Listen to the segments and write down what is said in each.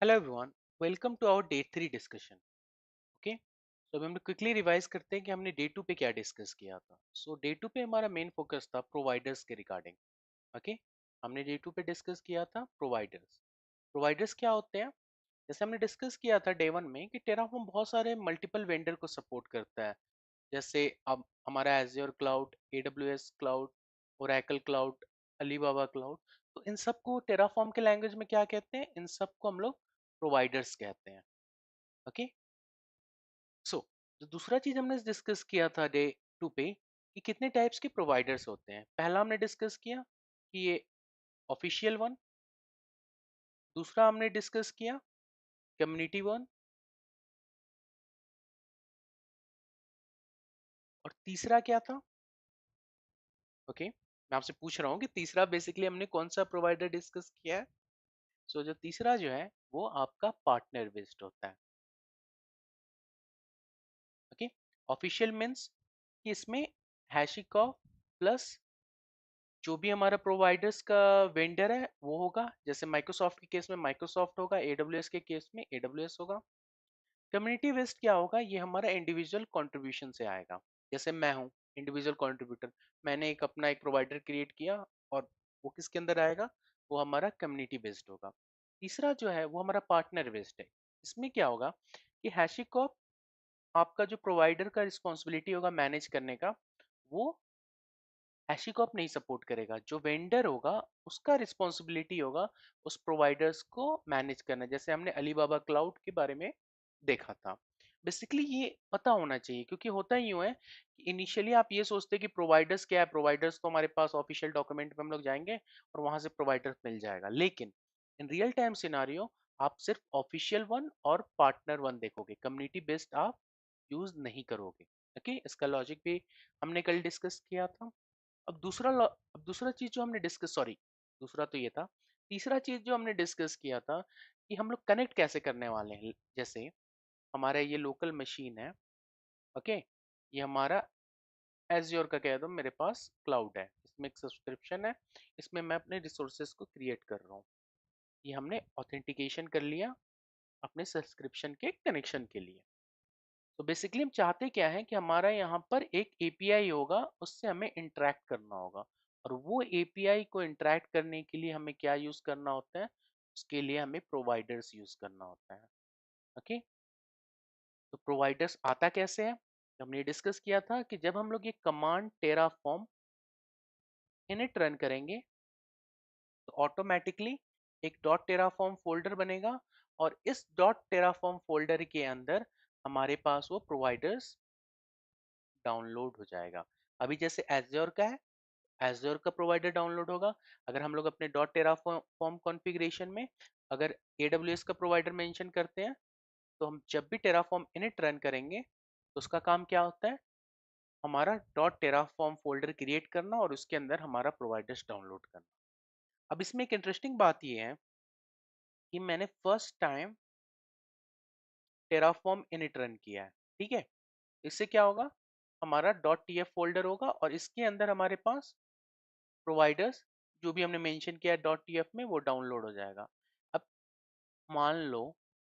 Hello everyone, welcome to our day 3 discussion. Okay, तो अभी हम लोग क्विकली रिवाइज करते हैं कि हमने डे 2 पे क्या डिस्कस किया था। सो डे 2 पे हमारा मेन फोकस था प्रोवाइडर्स के रिगार्डिंग। ओके, हमने डे 2 पे डिस्कस किया था प्रोवाइडर्स। प्रोवाइडर्स क्या होते हैं? जैसे हमने डिस्कस किया था डे 1 में कि टेराफॉर्म बहुत सारे मल्टीपल वेंडर को सपोर्ट करता है। जैसे अब हमारा azure cloud, AWS cloud, Oracle cloud, Alibaba cloud. तो इन सबको टेराफॉर्म के लैंग्वेज में क्या कहते हैं? इन सबको हम लोग प्रोवाइडर्स कहते हैं। ओके, सो जो दूसरा चीज हमने डिस्कस किया था डे 2 पे कि कितने टाइप्स के प्रोवाइडर्स होते हैं। पहला हमने डिस्कस किया कि ये ऑफिशियल वन, दूसरा हमने डिस्कस किया कम्युनिटी वन, और तीसरा क्या था? ओके, मैं आपसे पूछ रहा हूँ कि तीसरा बेसिकली हमने कौन सा प्रोवाइडर डिस्कस किया है। सो जो तीसरा जो है वो आपका पार्टनर बेस्ड होता है। ओके, ऑफिशियल मीन्स कि इसमें हैशिकॉफ प्लस जो भी हमारा प्रोवाइडर्स का वेंडर है वो होगा। जैसे माइक्रोसॉफ्ट के केस में माइक्रोसॉफ्ट होगा, एडब्ल्यूएस के केस में एडब्ल्यूएस होगा। कम्युनिटी बेस्ड क्या होगा? ये हमारा इंडिविजुअल कंट्रीब्यूशन से आएगा। जैसे मैं हूँ इंडिविजुअल कंट्रीब्यूटर, मैंने एक अपना एक प्रोवाइडर क्रिएट किया, और वो किसके अंदर आएगा? वो हमारा कम्युनिटी बेस्ड होगा। तीसरा जो है वो हमारा पार्टनर बेस्ड है। इसमें क्या होगा कि हैशिकॉप आपका जो प्रोवाइडर का रिस्पॉन्सिबिलिटी होगा मैनेज करने का, वो हैशिकॉप नहीं सपोर्ट करेगा। जो वेंडर होगा उसका रिस्पॉन्सिबिलिटी होगा उस प्रोवाइडर्स को मैनेज करना। जैसे हमने अलीबाबा क्लाउड के बारे में देखा था। बेसिकली ये पता होना चाहिए, क्योंकि होता ही यूं है कि इनिशियली आप ये सोचते हैं कि प्रोवाइडर्स क्या है। प्रोवाइडर्स तो हमारे पास ऑफिशियल डॉक्यूमेंट पे हम लोग जाएंगे और वहां से प्रोवाइडर्स मिल जाएगा, लेकिन इन रियल टाइम सिनारियो आप सिर्फ ऑफिशियल वन और पार्टनर वन देखोगे, कम्युनिटी बेस्ड आप यूज नहीं करोगे। ओके, इसका लॉजिक भी हमने कल डिस्कस किया था। अब दूसरा चीज जो हमने डिस्कस, सॉरी, दूसरा तो ये था। तीसरा चीज जो हमने डिस्कस किया था कि हम लोग कनेक्ट कैसे करने वाले हैं। जैसे हमारा ये लोकल मशीन है, ओके, ये हमारा एज्योर का कह दो, मेरे पास क्लाउड है, इसमें एक सब्सक्रिप्शन है, इसमें मैं अपने रिसोर्सेज को क्रिएट कर रहा हूँ। ये हमने ऑथेंटिकेशन कर लिया अपने सब्सक्रिप्शन के कनेक्शन के लिए। तो बेसिकली हम चाहते क्या है कि हमारा यहाँ पर एक एपीआई होगा, उससे हमें इंटरेक्ट करना होगा। और वो एपीआई को इंटरेक्ट करने के लिए हमें क्या यूज करना होता है? उसके लिए हमें प्रोवाइडर्स यूज करना होता है। ओके, तो प्रोवाइडर्स आता कैसे है? तो हमने डिस्कस किया था कि जब हम लोग ये कमांड टेराफॉर्म इनिट रन करेंगे तो ऑटोमेटिकली एक डॉट टेराफॉर्म फोल्डर बनेगा, और इस डॉट टेराफॉर्म फोल्डर के अंदर हमारे पास वो प्रोवाइडर्स डाउनलोड हो जाएगा। अभी जैसे एज्योर का है, एज्योर का प्रोवाइडर डाउनलोड होगा। अगर हम लोग अपने डॉट टेराफॉर्म कॉन्फ़िगरेशन में अगर एडब्ल्यूएस का प्रोवाइडर मेंशन करते हैं, तो हम जब भी टेराफॉर्म इनिट रन करेंगे तो उसका काम क्या होता है? हमारा डॉट टेराफॉर्म फोल्डर क्रिएट करना और उसके अंदर हमारा प्रोवाइडर्स डाउनलोड करना। अब इसमें एक इंटरेस्टिंग बात ये है कि मैंने first time Terraform init run किया है। ठीक है, इससे क्या होगा? हमारा डॉट टीएफ फोल्डर होगा और इसके अंदर हमारे पास प्रोवाइडर्स जो भी हमने मेंशन किया है डॉट टीएफ में वो डाउनलोड हो जाएगा। अब मान लो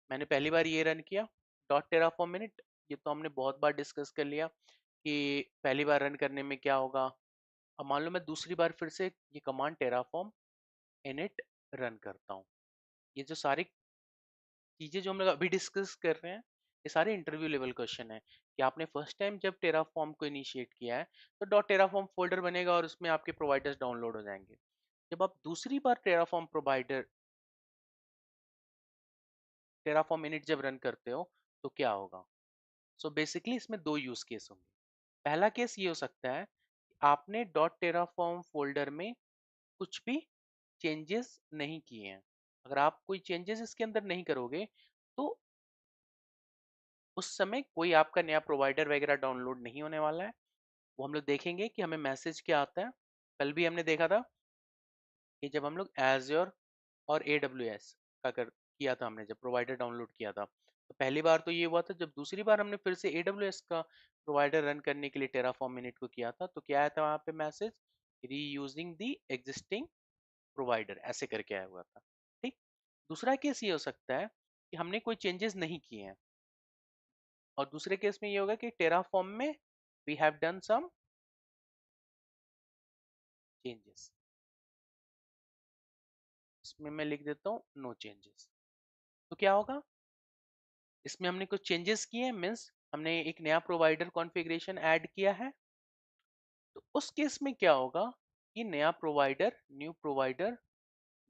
मैंने पहली बार ये रन किया डॉट टेराफॉर्म मिनट, ये तो हमने बहुत बार डिस्कस कर लिया कि पहली बार रन करने में क्या होगा। अब मान लो मैं दूसरी बार फिर से ये कमांड टेराफॉर्म इनिट रन करता हूँ। ये जो सारी चीजें जो हम लोग अभी डिस्कस कर रहे हैं, ये सारे इंटरव्यू लेवल क्वेश्चन है कि आपने फर्स्ट टाइम जब टेराफॉर्म को इनिशिएट किया है तो डॉट टेराफॉर्म फोल्डर बनेगा और उसमें आपके प्रोवाइडर्स डाउनलोड हो जाएंगे। जब आप दूसरी बार टेराफॉर्म इनिट जब रन करते हो तो क्या होगा? सो बेसिकली इसमें दो यूज केस होंगे। पहला केस ये हो सकता है कि आपने डॉट टेराफॉर्म फोल्डर में कुछ भी चेंजेस नहीं किए हैं। अगर आप कोई चेंजेस इसके अंदर नहीं करोगे तो उस समय कोई आपका नया प्रोवाइडर वगैरह डाउनलोड नहीं होने वाला है। वो हम लोग देखेंगे कि हमें मैसेज क्या आता है। कल भी हमने देखा था कि जब हम लोग एज्योर और AWS का कर किया था, हमने जब प्रोवाइडर डाउनलोड किया था तो पहली बार तो ये हुआ था। जब दूसरी बार हमने फिर से AWS का प्रोवाइडर रन करने के लिए टेराफॉर्म मिनट को किया था तो क्या आया था वहाँ पे मैसेज? री यूजिंग दी एग्जिस्टिंग प्रोवाइडर, ऐसे करके आया हुआ था। ठीक, दूसरा केस ये हो सकता है कि हमने कोई चेंजेस नहीं किए हैं, और दूसरे केस में ये होगा कि टेराफॉर्म में we have done some changes. इसमें मैं लिख देता हूँ नो चेंजेस। तो क्या होगा, इसमें हमने कुछ चेंजेस किए हैं, मीन्स हमने एक नया प्रोवाइडर कॉन्फ़िगरेशन ऐड किया है। तो उस केस में क्या होगा कि नया provider, new provider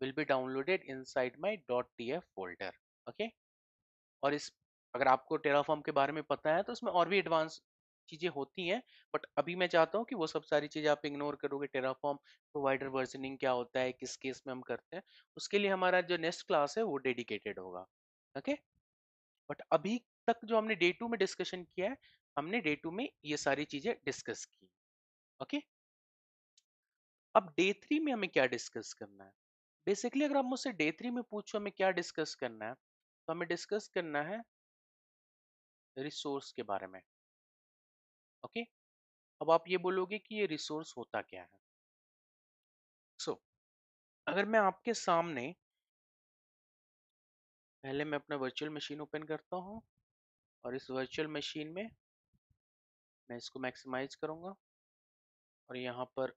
will be downloaded inside my .tf folder. Okay. और इस, अगर आपको टेराफॉर्म के बारे में पता है तो इसमें और भी एडवांस चीजें होती हैं, बट अभी मैं चाहता हूँ कि वो सब सारी चीजें आप इग्नोर करोगे। टेराफॉर्म प्रोवाइडर वर्जनिंग क्या होता है, किस केस में हम करते हैं, उसके लिए हमारा जो नेक्स्ट क्लास है वो डेडिकेटेड होगा। ओके। बट अभी तक जो हमने डे 2 में डिस्कशन किया है, हमने डे 2 में ये सारी चीजें डिस्कस की। ओके। अब डे 3 में हमें क्या डिस्कस करना है? बेसिकली अगर आप मुझसे डे 3 में पूछो हमें क्या डिस्कस करना है, तो हमें डिस्कस करना है रिसोर्स के बारे में। ओके। अब आप ये बोलोगे कि ये रिसोर्स होता क्या है। अगर मैं आपके सामने, पहले मैं अपना वर्चुअल मशीन ओपन करता हूँ, और इस वर्चुअल मशीन में मैं इसको मैक्सिमाइज करूँगा, और यहाँ पर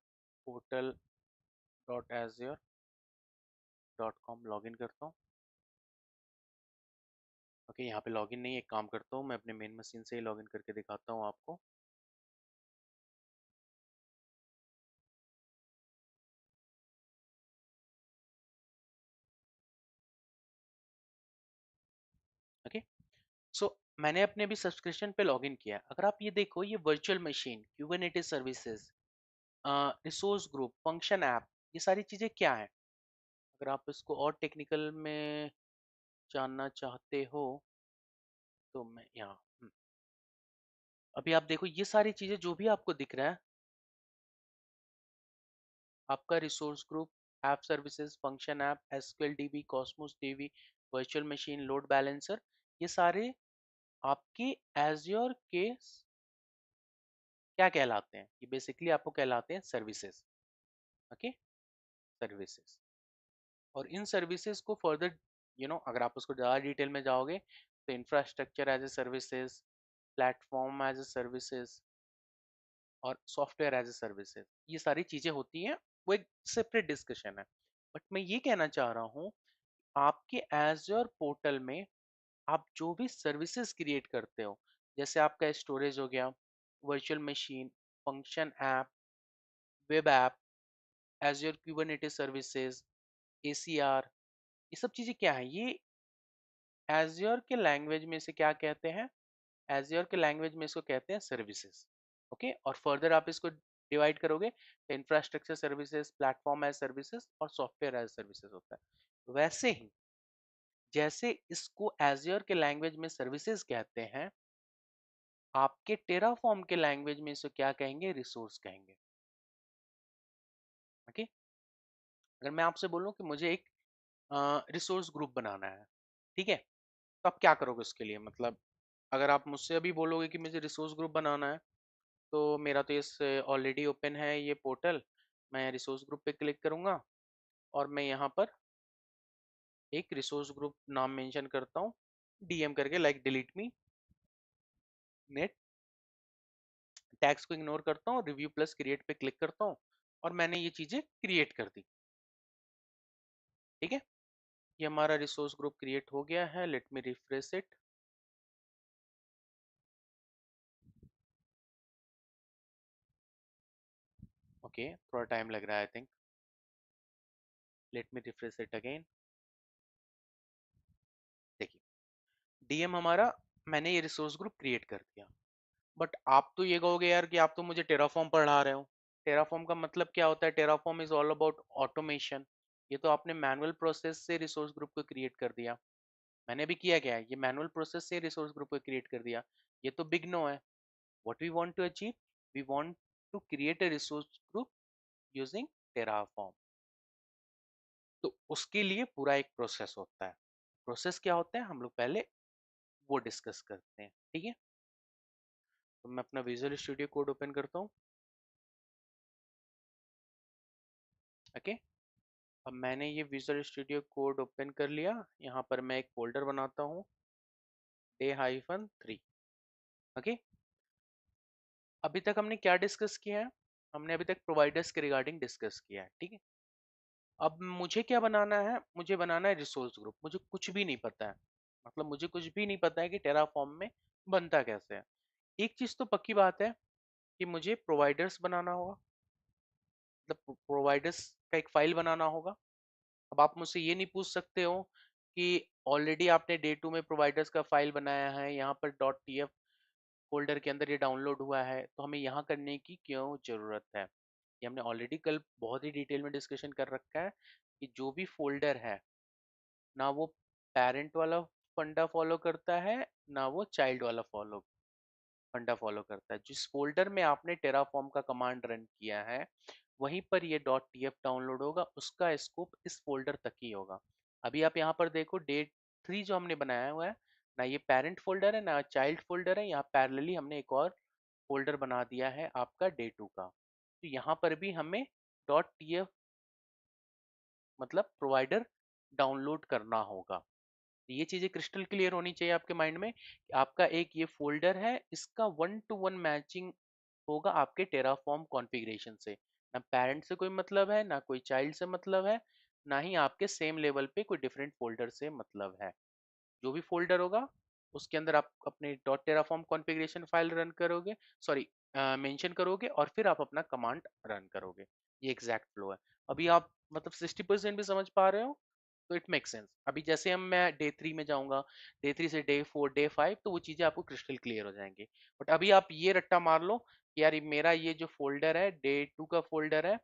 portal.azure.com लॉगिन करता हूँ। ओके, यहाँ पे लॉगिन नहीं, एक काम करता हूँ, मैं अपने मेन मशीन से ही लॉगिन करके दिखाता हूँ आपको। ओके। मैंने अपने भी सब्सक्रिप्शन पे लॉगिन किया है। अगर आप ये देखो, ये virtual machine, Kubernetes services, resource group, function app, ये सारी चीज़ें क्या है? अगर आप इसको और टेक्निकल में जानना चाहते हो तो मैं यहाँ अभी आप देखो, ये सारी चीज़ें जो भी आपको दिख रहा है, आपका resource group, app services, function app, SQL dB, Cosmos dB, virtual machine, load balancer, ये सारे आपके एज्योर के क्या कहलाते हैं? ये बेसिकली आपको कहलाते हैं सर्विसेज। Okay, services. और इन सर्विसेज को फर्दर, अगर आप उसको ज़्यादा डिटेल में जाओगे तो infrastructure as a services, platform as a services, और सॉफ्टवेयर एज ए सर्विसेज, ये सारी चीज़ें होती हैं। वो एक सेपरेट डिस्कशन है। बट मैं ये कहना चाह रहा हूँ, आपके एज्योर पोर्टल में आप जो भी सर्विसेज क्रिएट करते हो, जैसे आपका स्टोरेज हो गया, virtual machine, function app, web app, azure Kubernetes services, ACR, ये सब चीज़ें क्या है? ये एज्योर के लैंग्वेज में से क्या कहते हैं? एज्योर के लैंग्वेज में इसको कहते हैं सर्विसेज। ओके। और फर्दर आप इसको डिवाइड करोगे तो infrastructure services, platform as services, और सॉफ्टवेयर एज सर्विसेज होता है। वैसे ही जैसे इसको एज्योर के लैंग्वेज में सर्विसेज कहते हैं, आपके टेराफॉर्म के लैंग्वेज में इसको क्या कहेंगे? रिसोर्स कहेंगे। ओके। अगर मैं आपसे बोलूं कि मुझे एक रिसोर्स ग्रुप बनाना है, ठीक है, तो आप क्या करोगे उसके लिए? मतलब अगर आप मुझसे अभी बोलोगे कि मुझे रिसोर्स ग्रुप बनाना है, तो मेरा तो ये ऑलरेडी ओपन है ये पोर्टल। मैं रिसोर्स ग्रुप पे क्लिक करूंगा, और मैं यहाँ पर एक रिसोर्स ग्रुप नाम मेंशन करता हूँ, डीएम करके, लाइक डिलीट मी, नेट, टैग्स को इग्नोर करता हूँ, रिव्यू प्लस क्रिएट पे क्लिक करता हूँ, और मैंने ये चीज़ें क्रिएट कर दी। ठीक है, ये हमारा रिसोर्स ग्रुप क्रिएट हो गया है। Let me refresh it. Okay, थोड़ा टाइम लग रहा है I think. Let me refresh it again. देखिए, डीएम हमारा, मैंने ये रिसोर्स ग्रुप क्रिएट कर दिया। बट आप तो ये कहोगे यार कि आप तो मुझे टेराफॉर्म पढ़ा रहे हो। टेराफॉर्म का मतलब क्या होता है? Terraform is all about automation. ये तो आपने मैनुअल प्रोसेस से रिसोर्स ग्रुप को क्रिएट कर दिया। मैंने भी किया क्या है? ये मैनुअल प्रोसेस से रिसोर्स ग्रुप को क्रिएट कर दिया। ये तो बिग नो है। What we want to achieve, we want to create a resource group using Terraform. तो उसके लिए पूरा एक प्रोसेस होता है। प्रोसेस क्या होता है, हम लोग पहले वो डिस्कस करते हैं। ठीक है, तो मैं अपना विजुअल स्टूडियो कोड ओपन करता हूँ। ओके। अब मैंने ये विजुअल स्टूडियो कोड ओपन कर लिया। यहाँ पर मैं एक फोल्डर बनाता हूँ, day-3। ओके, अभी तक हमने क्या डिस्कस किया है? हमने अभी तक प्रोवाइडर्स के रिगार्डिंग डिस्कस किया है, ठीक है। अब मुझे क्या बनाना है? मुझे बनाना है रिसोर्स ग्रुप। मुझे कुछ भी नहीं पता है, मतलब मुझे कुछ भी नहीं पता है कि टेराफॉर्म में बनता कैसे है। एक चीज तो पक्की बात है कि मुझे प्रोवाइडर्स बनाना होगा, मतलब प्रोवाइडर्स का एक फाइल बनाना होगा। अब आप मुझसे ये नहीं पूछ सकते हो कि ऑलरेडी आपने डे 2 में प्रोवाइडर्स का फाइल बनाया है, यहाँ पर .tf फोल्डर के अंदर ये डाउनलोड हुआ है, तो हमें यहाँ करने की क्यों जरूरत है? ये हमने ऑलरेडी कल बहुत ही डिटेल में डिस्कशन कर रखा है कि जो भी फोल्डर है, ना वो पेरेंट वाला फंडा फॉलो करता है, ना वो चाइल्ड वाला फंडा फॉलो करता है। जिस फोल्डर में आपने टेराफॉर्म का कमांड रन किया है, वहीं पर ये .tf डाउनलोड होगा, उसका स्कोप इस फोल्डर तक ही होगा। अभी आप यहाँ पर देखो, डे 3 जो हमने बनाया हुआ है, ना ये पेरेंट फोल्डर है ना चाइल्ड फोल्डर है। यहाँ पैरेलली हमने एक और फोल्डर बना दिया है आपका डे 2 का। तो यहाँ पर भी हमें .tf मतलब प्रोवाइडर डाउनलोड करना होगा। ये चीजें क्रिस्टल क्लियर होनी चाहिए आपके माइंड में कि आपका एक ये फोल्डर है, इसका 1 to 1 मैचिंग होगा आपके टेराफॉर्म कॉन्फ़िगरेशन से। ना पेरेंट से कोई मतलब है, ना कोई चाइल्ड से मतलब है, ना ही आपके सेम लेवल पे कोई डिफरेंट फोल्डर से मतलब है। जो भी फोल्डर होगा उसके अंदर आप अपने dot Terraform configuration file run करोगे, सॉरी मेंशन करोगे, और फिर आप अपना कमांड रन करोगे। ये एग्जैक्ट फ्लो है। अभी आप मतलब 60% भी समझ पा रहे हो, तो इट मेक सेंस। अभी जैसे हम मैं डे 3 में जाऊंगा, डे 3 से डे 4 डे 5, तो वो चीजें आपको क्रिस्टल क्लियर हो जाएंगी। बट अभी आप ये रट्टा मार लो कि यार मेरा ये जो फोल्डर है डे 2 का फोल्डर है,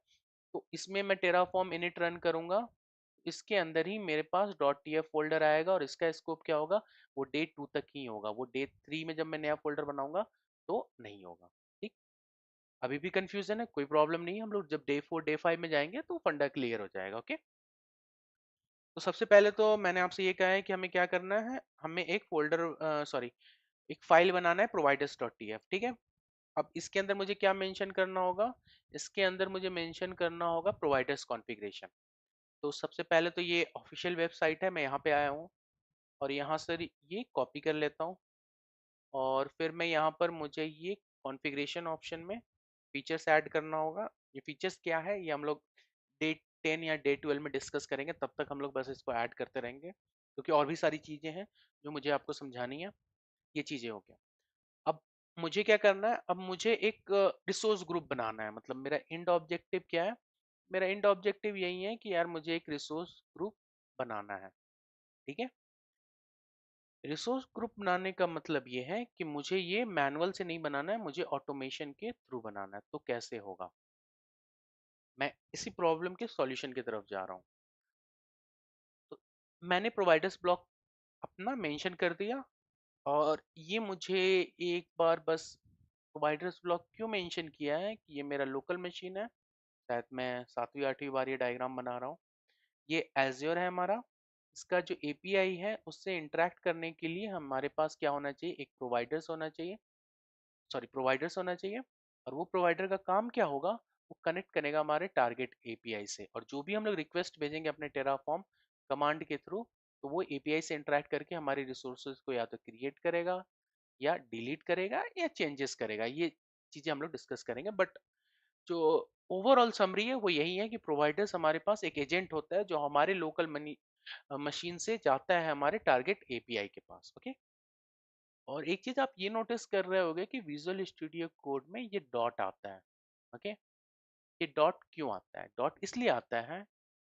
तो इसमें मैं टेराफॉर्म इनिट रन करूंगा, इसके अंदर ही मेरे पास .tf फोल्डर आएगा, और इसका स्कोप क्या होगा? वो डे 2 तक ही होगा। वो डे 3 में जब मैं नया फोल्डर बनाऊंगा तो नहीं होगा। ठीक, अभी भी कंफ्यूजन है? कोई प्रॉब्लम नहीं है, हम लोग जब डे 4 डे 5 में जाएंगे तो फंडा क्लियर हो जाएगा। ओके, तो सबसे पहले तो मैंने आपसे ये कहा है कि हमें क्या करना है, हमें एक फोल्डर सॉरी एक फाइल बनाना है providers.tf, ठीक है। अब इसके अंदर मुझे क्या मेंशन करना होगा? इसके अंदर मुझे मेंशन करना होगा प्रोवाइडर्स कॉन्फ़िगरेशन। तो सबसे पहले तो ये ऑफिशियल वेबसाइट है, मैं यहाँ पे आया हूँ और यहाँ से ये कॉपी कर लेता हूँ, और फिर मैं यहाँ पर मुझे ये कॉन्फ़िगरेशन ऑप्शन में फीचर्स ऐड करना होगा। ये फीचर्स क्या है ये हम लोग डे 10 या डे 12 में डिस्कस करेंगे, तब तक हम लोग बस इसको ऐड करते रहेंगे, क्योंकि और भी सारी चीज़ें हैं जो मुझे आपको समझानी है। ये चीज़ें हो गया। अब मुझे क्या करना है? अब मुझे एक रिसोर्स ग्रुप बनाना है। मतलब मेरा एंड ऑब्जेक्टिव क्या है? मेरा एंड ऑब्जेक्टिव यही है कि यार मुझे एक रिसोर्स ग्रुप बनाना है, ठीक है। रिसोर्स ग्रुप बनाने का मतलब ये है कि मुझे ये मैनुअल से नहीं बनाना है, मुझे ऑटोमेशन के थ्रू बनाना है। तो कैसे होगा? मैं इसी प्रॉब्लम के सॉल्यूशन की तरफ जा रहा हूँ। तो मैंने प्रोवाइडर्स ब्लॉक अपना मेंशन कर दिया, और ये मुझे एक बार बस प्रोवाइडर्स ब्लॉक क्यों मेंशन किया है कि ये मेरा लोकल मशीन है। शायद मैं 7वीं 8वीं बार ये डायग्राम बना रहा हूँ। ये एज्योर है हमारा। इसका जो एपीआई है उससे इंटरेक्ट करने के लिए हमारे पास क्या होना चाहिए? एक प्रोवाइडर्स होना चाहिए, सॉरी प्रोवाइडर्स होना चाहिए। और वो प्रोवाइडर का काम क्या होगा? वो कनेक्ट करेगा हमारे टारगेट एपीआई से, और जो भी हम लोग रिक्वेस्ट भेजेंगे अपने टेराफॉर्म कमांड के थ्रू, तो वो एपीआई से इंटरेक्ट करके हमारे रिसोर्सेज को या तो क्रिएट करेगा, या डिलीट करेगा, या चेंजेस करेगा। ये चीजें हम लोग डिस्कस करेंगे, बट जो ओवरऑल समरी है वो यही है कि प्रोवाइडर्स हमारे पास एक एजेंट होता है जो हमारे लोकल मनी मशीन से जाता है हमारे टारगेट एपीआई के पास। ओके, और एक चीज आप ये नोटिस कर रहे होगे कि विजुअल स्टूडियो कोड में ये डॉट आता है। ओके, ये डॉट क्यों आता है? डॉट इसलिए आता है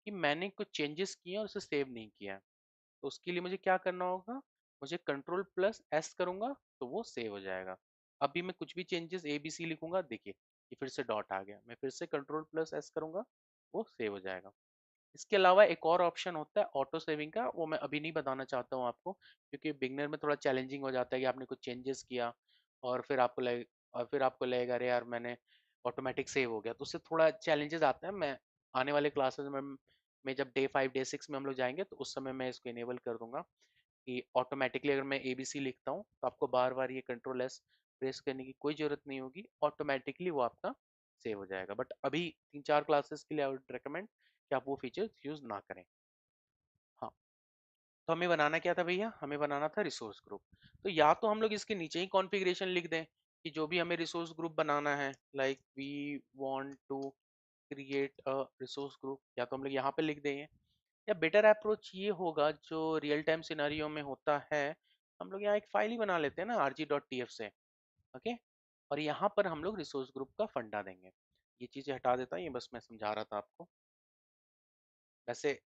कि मैंने कुछ चेंजेस किए और उसे सेव नहीं किया। तो उसके लिए मुझे क्या करना होगा? मुझे कंट्रोल+S करूंगा तो वो सेव हो जाएगा। अभी मैं कुछ भी चेंजेस ए बी सी लिखूंगा, देखिए ये फिर से डॉट आ गया। मैं फिर से कंट्रोल+S करूंगा, वो सेव हो जाएगा। इसके अलावा एक और ऑप्शन होता है ऑटो सेविंग का, वो मैं अभी नहीं बताना चाहता हूँ आपको, क्योंकि बिगनर में थोड़ा चैलेंजिंग हो जाता है कि आपने कुछ चेंजेस किया और फिर आपको लगेगा अरे यार मैंने ऑटोमेटिक सेव हो गया, तो उससे थोड़ा चैलेंजेस आते हैं। मैं आने वाले क्लासेस में जब डे 5 डे 6 में हम लोग जाएंगे तो उस समय मैं इसको इनेबल कर दूंगा कि ऑटोमेटिकली अगर मैं ABC लिखता हूँ तो आपको बार बार ये कंट्रोल+S प्रेस करने की कोई ज़रूरत नहीं होगी, ऑटोमेटिकली वो आपका सेव हो जाएगा। बट अभी 3 4 क्लासेस के लिए आई वुड रिकमेंड कि आप वो फीचर्स यूज ना करें। हाँ, तो हमें बनाना क्या था भैया, हमें बनाना था रिसोर्स ग्रुप। तो या तो हम लोग इसके नीचे ही कॉन्फ़िगरेशन लिख दें कि जो भी हमें रिसोर्स ग्रुप बनाना है, like we want to create a resource group, या तो हम लोग यहाँ पे लिख देंगे। या बेटर अप्रोच ये होगा जो रियल टाइम सिनेरियो में होता है, हम लोग यहाँ एक फाइल ही बना लेते हैं ना rg.tf से। ओके, और यहाँ पर हम लोग रिसोर्स ग्रुप का फंडा देंगे। ये चीजें हटा देता हूँ, ये बस मैं समझा रहा था आपको। वैसे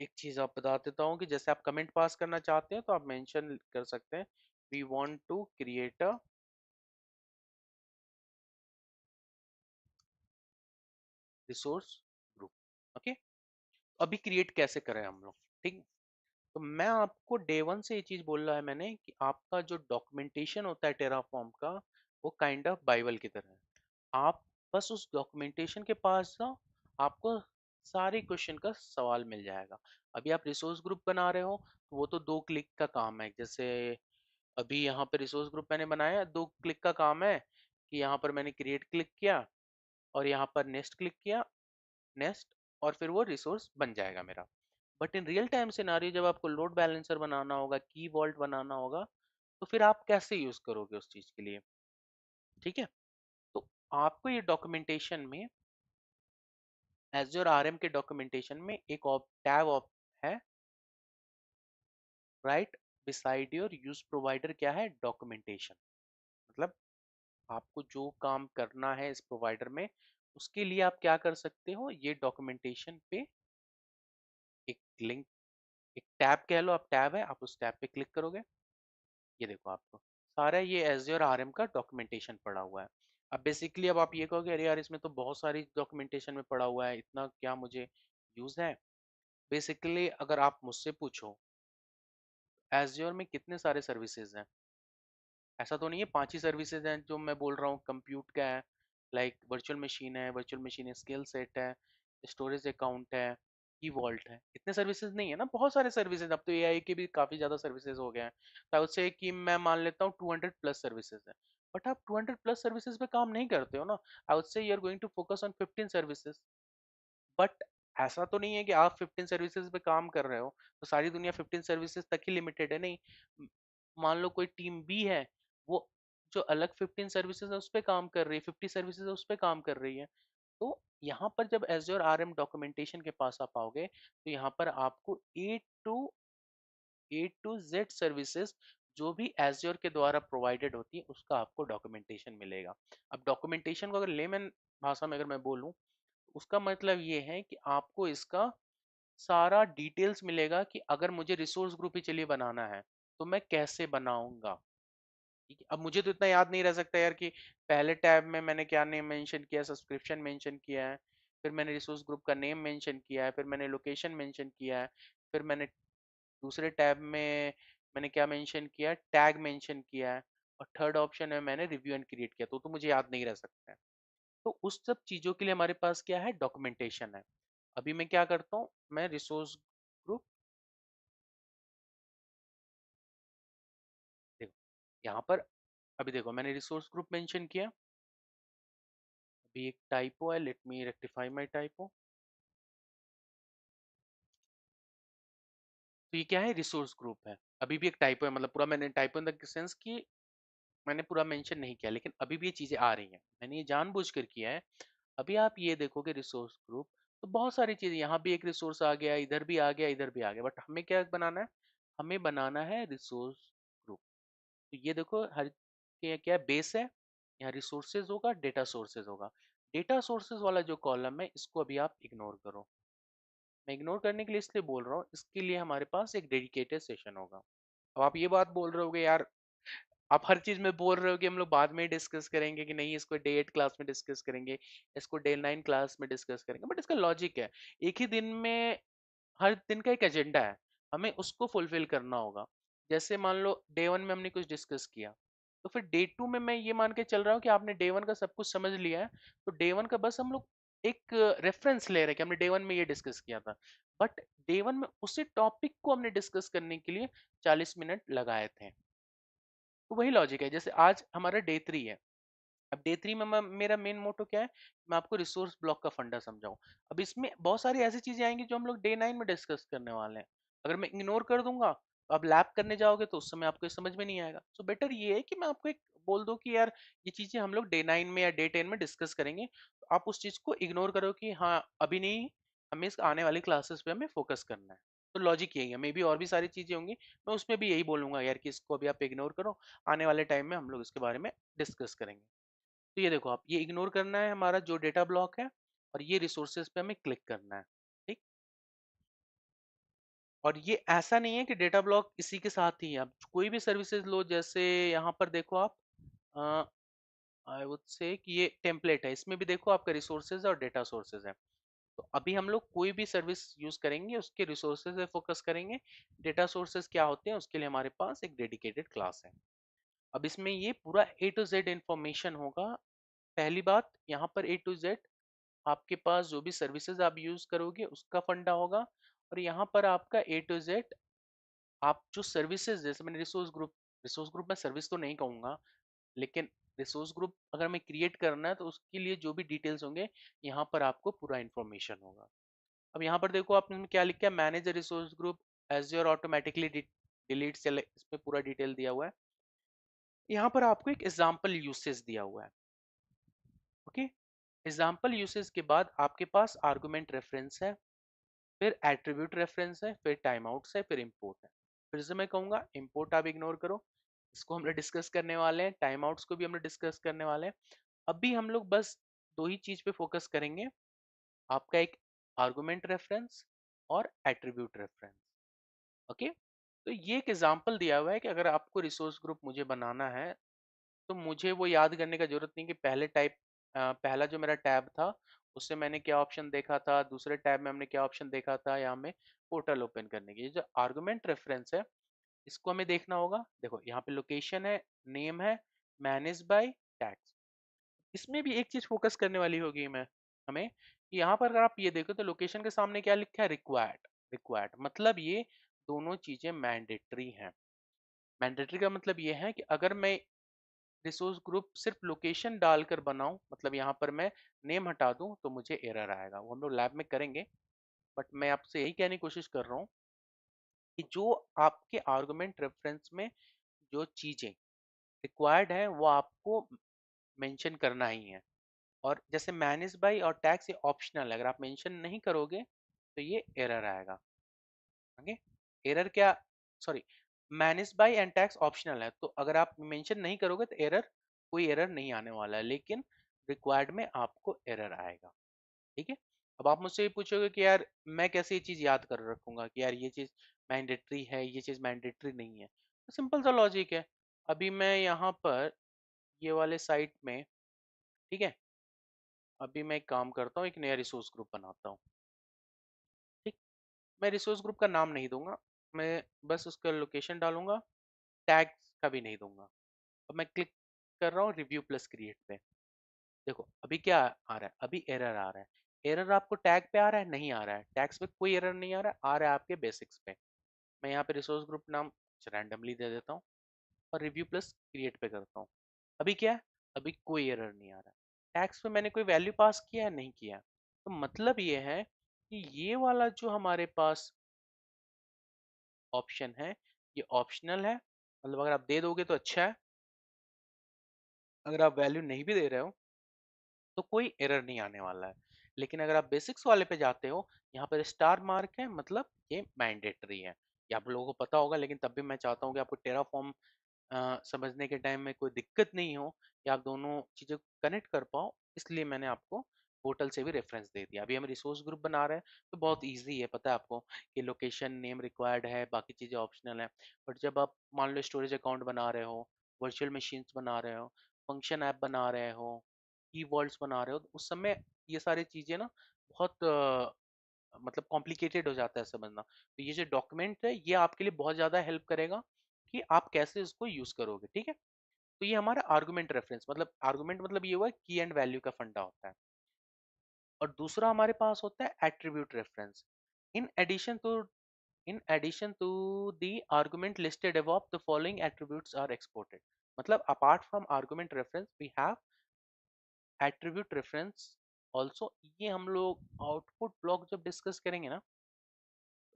एक चीज आप बता देता हूँ कि जैसे आप कमेंट पास करना चाहते हैं तो आप मेंशन कर सकते हैं we want to create a resource group. Okay, अभी क्रिएट कैसे करें हम लोग, ठीक। तो मैं आपको डे वन से ये चीज बोल रहा है मैंने कि आपका जो डॉक्यूमेंटेशन होता है टेराफॉर्म का, वो काइंड ऑफ बाइबल की तरह है। आप बस उस डॉक्यूमेंटेशन के पास जाओ, आपको सारे क्वेश्चन का सवाल मिल जाएगा। अभी आप रिसोर्स ग्रुप बना रहे हो तो वो तो 2 क्लिक का काम है। जैसे अभी यहाँ पे रिसोर्स ग्रुप मैंने बनाया, 2 क्लिक का काम है कि यहाँ पर मैंने क्रिएट क्लिक किया और यहाँ पर नेक्स्ट क्लिक किया, नेक्स्ट, और फिर वो रिसोर्स बन जाएगा मेरा। But in real time scenario जब आपको लोड बैलेंसर बनाना होगा, की वॉल्ट बनाना होगा, तो फिर आप कैसे यूज करोगे उस चीज के लिए, ठीक है। तो आपको ये डॉक्यूमेंटेशन में, एज्योर आरएम के डॉक्यूमेंटेशन में एक टैब है, right beside your use provider, क्या है, डॉक्यूमेंटेशन। मतलब आपको जो काम करना है इस प्रोवाइडर में, उसके लिए आप क्या कर सकते हो, ये डॉक्यूमेंटेशन पे एक लिंक, एक टैब कह लो, आप टैब है, आप उस टैब पे क्लिक करोगे, ये देखो आपको सारा ये एज्योर आरएम का डॉक्यूमेंटेशन पड़ा हुआ है। अब बेसिकली अब आप ये कहोगे अरे यार इसमें तो बहुत सारी डॉक्यूमेंटेशन में पड़ा हुआ है, इतना क्या मुझे यूज है। बेसिकली अगर आप मुझसे पूछो एज्योर में कितने सारे सर्विसेज हैं, ऐसा तो नहीं है 5 ही सर्विसेज हैं जो मैं बोल रहा हूँ। कंप्यूट का है, लाइक वर्चुअल मशीन है, वर्चुअल मशीन स्किल सेट है, स्टोरेज अकाउंट है, की वॉल्ट है, इतने सर्विसेज नहीं है ना, बहुत सारे सर्विसेज। अब तो एआई के भी काफी ज्यादा सर्विसेज हो गए हैं, तो आई वुड से कि मैं मान लेता हूँ 200+ सर्विसेज है। बट आप 200+ सर्विसेज पे काम नहीं करते हो ना, I would say you are going to focus on 15 services. But ऐसा तो नहीं है कि आप 15 सर्विसेज पे काम कर रहे हो तो सारी दुनिया 15 सर्विसेज तक ही लिमिटेड है, नहीं। म- मान लो कोई टीम बी है, वो जो अलग 15 सर्विसेज है उस पे काम कर रही है, 50 सर्विसेज है उस पे काम कर रही है। तो यहाँ पर जब एज्योर आरएम डॉक्यूमेंटेशन के पास आप आओगे तो यहाँ पर आपको ए टू जेड सर्विसेज जो भी एज्योर के द्वारा प्रोवाइडेड होती है उसका आपको डॉक्यूमेंटेशन मिलेगा। अब डॉक्यूमेंटेशन को अगर लेमन भाषा में अगर मैं बोलूँ, उसका मतलब ये है कि आपको इसका सारा डिटेल्स मिलेगा कि अगर मुझे रिसोर्स ग्रुप ही चलिए बनाना है तो मैं कैसे बनाऊंगा। ठीक है, अब मुझे तो इतना याद नहीं रह सकता यार कि पहले टैब में मैंने क्या नेम मेंशन किया, सब्सक्रिप्शन मेंशन किया है, फिर मैंने रिसोर्स ग्रुप का नेम मेंशन किया है, फिर मैंने लोकेशन मेंशन किया है, फिर मैंने दूसरे टैब में मैंने क्या मेंशन किया, टैग मेंशन किया है, और थर्ड ऑप्शन में मैंने रिव्यू एंड क्रिएट किया, तो मुझे याद नहीं रह सकता है। तो उस सब चीजों के लिए हमारे पास क्या है, डॉक्यूमेंटेशन है। अभी मैं क्या करता हूँ, मैं रिसोर्स ग्रुप, देखो यहाँ पर, अभी देखो मैंने रिसोर्स ग्रुप मेंशन किया। अभी एक टाइपो है, let me rectify my typo. तो ये क्या है, रिसोर्स ग्रुप है। अभी भी एक टाइपो है, मतलब पूरा मैंने टाइपो इन द सेंस कि मैंने पूरा मेंशन नहीं किया, लेकिन अभी भी ये चीजें आ रही हैं, मैंने ये जानबूझकर किया है। अभी आप ये देखोगे रिसोर्स ग्रुप, तो बहुत सारी चीजें, यहाँ भी एक रिसोर्स आ गया, इधर भी आ गया, इधर भी आ गया, बट हमें क्या बनाना है, हमें बनाना है रिसोर्स ग्रुप। तो ये देखो हर क्या क्या बेस है, यहाँ रिसोर्सेज होगा, डेटा सोर्सेज होगा। डेटा सोर्सेज वाला जो कॉलम है इसको अभी आप इग्नोर करो। मैं इग्नोर करने के लिए इसलिए बोल रहा हूँ, इसके लिए हमारे पास एक डेडिकेटेड सेशन होगा। अब आप ये बात बोल रहे होगे यार, आप हर चीज में बोल रहे हो कि हम लोग बाद में डिस्कस करेंगे, कि नहीं इसको डे 8 क्लास में डिस्कस करेंगे, इसको डे 9 क्लास में डिस्कस करेंगे, बट इसका लॉजिक है, एक ही दिन में, हर दिन का एक एजेंडा है, हमें उसको फुलफिल करना होगा। जैसे मान लो डे 1 में हमने कुछ डिस्कस किया, तो फिर डे 2 में मैं ये मान के चल रहा हूँ कि आपने डे 1 का सब कुछ समझ लिया है, तो डे 1 का बस हम लोग एक रेफरेंस ले रहे हैं कि हमने डे 1 में ये डिस्कस किया था। बट डे 1 में उसी टॉपिक को हमने डिस्कस करने के लिए 40 मिनट लगाए थे। तो वही लॉजिक है, जैसे आज हमारा डे 3 है, अब डे 3 में मेरा मेन मोटो क्या है, मैं आपको रिसोर्स ब्लॉक का फंडा समझाऊं। अब इसमें बहुत सारी ऐसी चीजें आएंगी जो हम लोग डे 9 में डिस्कस करने वाले हैं। अगर मैं इग्नोर कर दूंगा तो आप लैब करने जाओगे तो उस समय आपको ये समझ में नहीं आएगा। सो बेटर ये है कि मैं आपको एक बोल दूं कि यार ये चीजें हम लोग डे 9 में या डे 10 में डिस्कस करेंगे, तो आप उस चीज को इग्नोर करो कि हाँ अभी नहीं, हमें इस आने वाली क्लासेस पे हमें फोकस करना है। तो लॉजिक यही है, मे बी और भी सारी चीजें होंगी, मैं उसमें भी यही बोलूंगा यार कि इसको अभी आप इग्नोर करो, आने वाले टाइम में हम लोग इसके बारे में डिस्कस करेंगे। तो ये देखो, आप ये इग्नोर करना है हमारा जो डेटा ब्लॉक है, और ये रिसोर्सेज पे हमें क्लिक करना है। ठीक। और ये ऐसा नहीं है कि डेटा ब्लॉक इसी के साथ ही है, आप कोई भी सर्विसेज लो, जैसे यहाँ पर देखो आप, आई वुड से कि ये टेम्पलेट है, इसमें भी देखो आपका रिसोर्सेज और डेटा सोर्सेज है। तो अभी हम लोग कोई भी सर्विस यूज करेंगे उसके रिसोर्सेज पे फोकस करेंगे, डेटा सोर्सेज क्या होते हैं उसके लिए हमारे पास एक डेडिकेटेड क्लास है। अब इसमें ये पूरा ए टू जेड इंफॉर्मेशन होगा। पहली बात, यहाँ पर ए टू जेड आपके पास जो भी सर्विसेज आप यूज करोगे उसका फंडा होगा। और यहाँ पर आपका ए टू जेड आप जो सर्विसेज, जैसे मैंने रिसोर्स ग्रुप में सर्विस तो नहीं कहूंगा, लेकिन रिसोर्स ग्रुप अगर मैं क्रिएट करना है तो उसके लिए जो भी डिटेल्स होंगे यहाँ पर आपको पूरा इन्फॉर्मेशन होगा। अब यहाँ पर देखो आपने क्या लिखा है, manage resource group as your automatically delete cell, इसमें पूरा डिटेल दिया हुआ है। यहाँ पर आपको एक एग्जाम्पल यूसेज दिया हुआ है। ओके। एग्जाम्पल यूसेज के बाद आपके पास आर्गुमेंट रेफरेंस है, फिर एट्रीब्यूट रेफरेंस है, फिर टाइम आउट्स है, फिर इंपोर्ट है। फिर से मैं कहूंगा इंपोर्ट आप इग्नोर करो, इसको हम लोग डिस्कस करने वाले हैं, टाइम आउट्स को भी हम लोग डिस्कस करने वाले हैं। अभी हम लोग बस दो ही चीज पे फोकस करेंगे, आपका एक आर्गुमेंट रेफरेंस और एट्रीब्यूट रेफरेंस। ओके। तो ये एक एग्जांपल दिया हुआ है कि अगर आपको रिसोर्स ग्रुप मुझे बनाना है तो मुझे वो याद करने का जरूरत नहीं कि पहला जो मेरा टैब था उससे मैंने क्या ऑप्शन देखा था, दूसरे टैब में हमने क्या ऑप्शन देखा था, या हमें पोर्टल ओपन करने की। ये जो आर्गुमेंट रेफरेंस है इसको हमें देखना होगा। देखो यहाँ पे लोकेशन है, नेम है, मैनेज बाय, टैग्स। इसमें भी एक चीज फोकस करने वाली होगी मैं हमें कि यहाँ पर अगर आप ये देखो तो लोकेशन के सामने क्या लिखा है, रिक्वायर्ड। रिक्वायर्ड मतलब ये दोनों चीजें मैंडेटरी हैं। मैंडेटरी का मतलब ये है कि अगर मैं रिसोर्स ग्रुप सिर्फ लोकेशन डालकर बनाऊं, मतलब यहाँ पर मैं नेम हटा दूं तो मुझे एरर आएगा, वो हम लोग लैब में करेंगे। बट मैं आपसे यही कहने की कोशिश कर रहा हूँ कि जो आपके आर्गुमेंट रेफरेंस में जो चीजें रिक्वायर्ड है वो आपको मेंशन करना ही है। और जैसे मैनेज बाय और टैक्स ये ऑप्शनल है, अगर आप मेंशन नहीं करोगे तो ये एरर आएगा। ओके। एरर क्या, sorry, manage by and tax optional है, तो अगर आप मेंशन नहीं करोगे तो कोई एरर नहीं आने वाला है, लेकिन रिक्वायर्ड में आपको एरर आएगा। ठीक है। अब आप मुझसे ये पूछोगे कि यार मैं कैसे ये चीज याद कर रखूंगा कि यार ये चीज मैंडेटरी है, ये चीज मैंडेटरी नहीं है। तो सिंपल सा लॉजिक है। अभी मैं यहाँ पर ये वाले साइट में, ठीक है, अभी मैं एक काम करता हूँ, एक नया रिसोर्स ग्रुप बनाता हूँ। ठीक। मैं रिसोर्स ग्रुप का नाम नहीं दूंगा, मैं बस उसका लोकेशन डालूंगा, टैग्स का भी नहीं दूंगा। अब मैं क्लिक कर रहा हूँ रिव्यू प्लस क्रिएट पे। देखो अभी क्या आ रहा है, अभी एरर आ रहा है। एरर आपको टैग पे आ रहा है, नहीं आ रहा है, टैग्स पे कोई एरर नहीं आ रहा है आपके बेसिक्स पे। मैं यहाँ पे रिसोर्स ग्रुप नाम रैंडमली दे देता हूँ और रिव्यू प्लस क्रिएट पे करता हूँ। अभी क्या है, अभी कोई एरर नहीं आ रहा है। टैग्स पे मैंने कोई वैल्यू पास किया है, नहीं किया। तो मतलब ये है कि ये वाला जो हमारे पास ऑप्शन है ये ऑप्शनल है, मतलब अगर आप दे दोगे तो अच्छा है, अगर आप वैल्यू नहीं भी दे रहे हो तो कोई एरर नहीं आने वाला है। लेकिन अगर आप बेसिक्स वाले पे जाते हो, यहाँ पर स्टार मार्क है, मतलब ये मैंडेटरी है। ये आप लोगों को पता होगा, लेकिन तब भी मैं चाहता हूँ कि आपको टेराफॉर्म समझने के टाइम में कोई दिक्कत नहीं हो, या आप दोनों चीज़ें कनेक्ट कर पाओ, इसलिए मैंने आपको पोर्टल से भी रेफरेंस दे दिया। अभी हम रिसोर्स ग्रुप बना रहे हैं तो बहुत इजी है, पता है आपको कि लोकेशन नेम रिक्वायर्ड है, बाकी चीज़ें ऑप्शनल है। बट जब आप मान लो स्टोरेज अकाउंट बना रहे हो, वर्चुअल मशीन्स बना रहे हो, फंक्शन ऐप बना रहे हो, की वर्ड्स बना रहे हो, तो उस समय ये सारी चीज़ें ना बहुत मतलब कॉम्प्लिकेटेड हो जाता है समझना। तो ये जो डॉक्यूमेंट है ये आपके लिए बहुत ज़्यादा हेल्प करेगा कि आप कैसे इसको यूज़ करोगे। ठीक है। तो ये हमारा आर्गुमेंट मतलब ये हुआ की एंड वैल्यू का फंडा होता है। और दूसरा हमारे पास होता है attribute reference. In addition to in addition to the argument listed above, the following attributes are exported। मतलब apart from argument reference we have attribute reference also, ये हम लोग आउटपुट ब्लॉक जब डिस्कस करेंगे ना,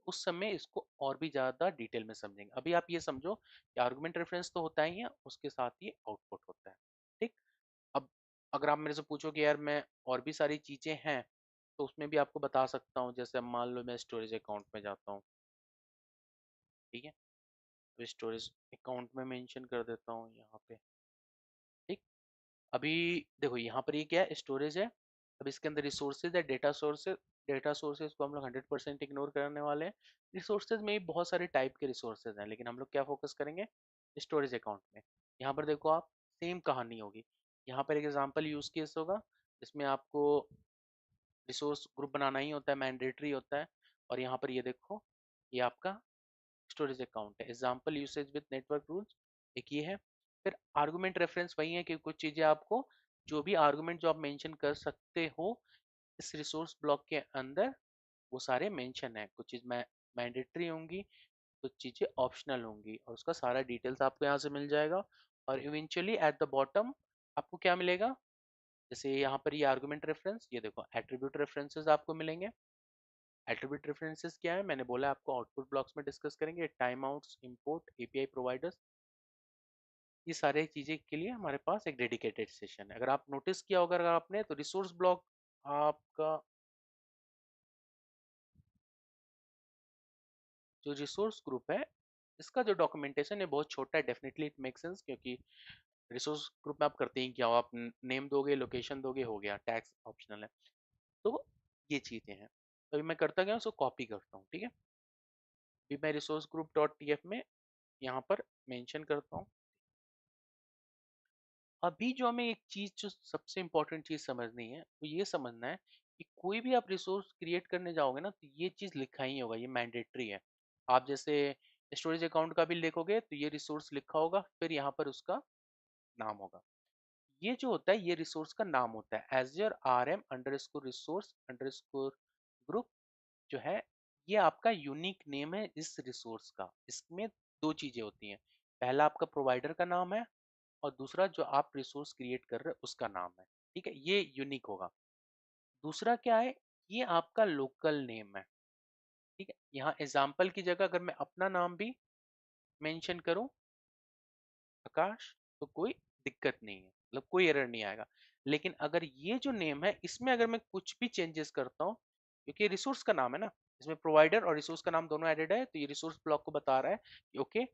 उस समय इसको और भी ज़्यादा डिटेल में समझेंगे। अभी आप ये समझो कि आर्गुमेंट रेफरेंस तो होता ही है, उसके साथ ही आउटपुट होता है। ठीक। अब अगर आप मेरे से पूछो कि यार मैं और भी सारी चीज़ें हैं, तो उसमें भी आपको बता सकता हूँ। जैसे अब मान लो मैं स्टोरेज अकाउंट में जाता हूँ, ठीक है, तो स्टोरेज अकाउंट में मेंशन कर देता हूँ यहाँ पे। ठीक। अभी देखो यहाँ पर ये क्या है, स्टोरेज है। अब इसके अंदर रिसोर्सेज है, डेटा सोर्सेज। डेटा सोर्सेज को हम लोग 100% इग्नोर करने वाले हैं। रिसोर्सेज में भी बहुत सारे टाइप के रिसोर्सेज हैं, लेकिन हम लोग क्या फोकस करेंगे, स्टोरेज अकाउंट में। यहाँ पर देखो आप, सेम कहानी होगी। यहाँ पर एक एग्जांपल यूज केस होगा, जिसमें आपको रिसोर्स ग्रुप बनाना ही होता है, मैंडेटरी होता है। और यहाँ पर ये देखो, ये आपका स्टोरेज अकाउंट है। Example usage with network rules, एक ये है। फिर आर्गुमेंट रेफरेंस वही है कि कुछ चीज़ें आपको, जो भी आर्गुमेंट जो आप मेंशन कर सकते हो इस रिसोर्स ब्लॉक के अंदर, वो सारे मेंशन है। कुछ चीज़ मैंडेटरी होंगी, कुछ चीज़ें ऑप्शनल होंगी, और उसका सारा डिटेल्स आपको यहाँ से मिल जाएगा। और इवेंचुअली एट द बॉटम आपको क्या मिलेगा, जैसे यहाँ पर ये आर्गुमेंट रेफरेंस, ये देखो एट्रीब्यूट रेफरेंसेस आपको मिलेंगे। एट्रीब्यूट रेफरेंसेस क्या है, मैंने बोला आपको आउटपुट ब्लॉक्स में डिस्कस करेंगे। Time outs, import, API providers, ये सारे चीज़ें के लिए हमारे पास एक डेडिकेटेड सेशन है। अगर आप नोटिस किया होगा अगर आपने, तो रिसोर्स ब्लॉक आपका, जो रिसोर्स ग्रुप है, इसका जो डॉक्यूमेंटेशन है बहुत छोटा है। डेफिनेटली इट मेक सेंस, क्योंकि रिसोर्स ग्रुप में आप करते ही क्या हो, आप नेम दोगे, लोकेशन दोगे, हो गया, टैग्स ऑप्शनल है। तो ये चीज़ें हैं। तो अभी मैं करता गया उसको कॉपी करता हूँ, ठीक है। अभी मैं resource group dot T F में यहाँ पर मेंशन करता हूँ। अभी जो हमें एक चीज़, जो सबसे इम्पोर्टेंट चीज़ समझनी है, वो ये समझना है कि कोई भी आप रिसोर्स क्रिएट करने जाओगे ना, तो ये चीज़ लिखा ही होगा, ये मैंडेटरी है। आप जैसे स्टोरेज अकाउंट का भी लिखोगे, तो ये रिसोर्स लिखा होगा, फिर यहाँ पर उसका नाम होगा। ये जो होता है, ये रिसोर्स का नाम होता है। Azure R M underscore resource underscore group जो है, ये आपका यूनिक नेम है इस रिसोर्स का। इसमें दो चीज़ें होती हैं, पहला आपका प्रोवाइडर का नाम है, और दूसरा जो आप रिसोर्स क्रिएट कर रहे हो उसका नाम है। ठीक है, ये यूनिक होगा। दूसरा क्या है, ये आपका लोकल नेम है। ठीक है, यहाँ एग्जाम्पल की जगह अगर मैं अपना नाम भी मेंशन करूं, आकाश, तो कोई दिक्कत नहीं है, मतलब कोई एरर नहीं आएगा। लेकिन अगर ये जो नेम है, इसमें अगर मैं कुछ भी चेंजेस करता हूँ, क्योंकि रिसोर्स का नाम है ना, इसमें प्रोवाइडर और रिसोर्स का नाम दोनों एडेड है, तो ये रिसोर्स ब्लॉक को बता रहा है कि ओके,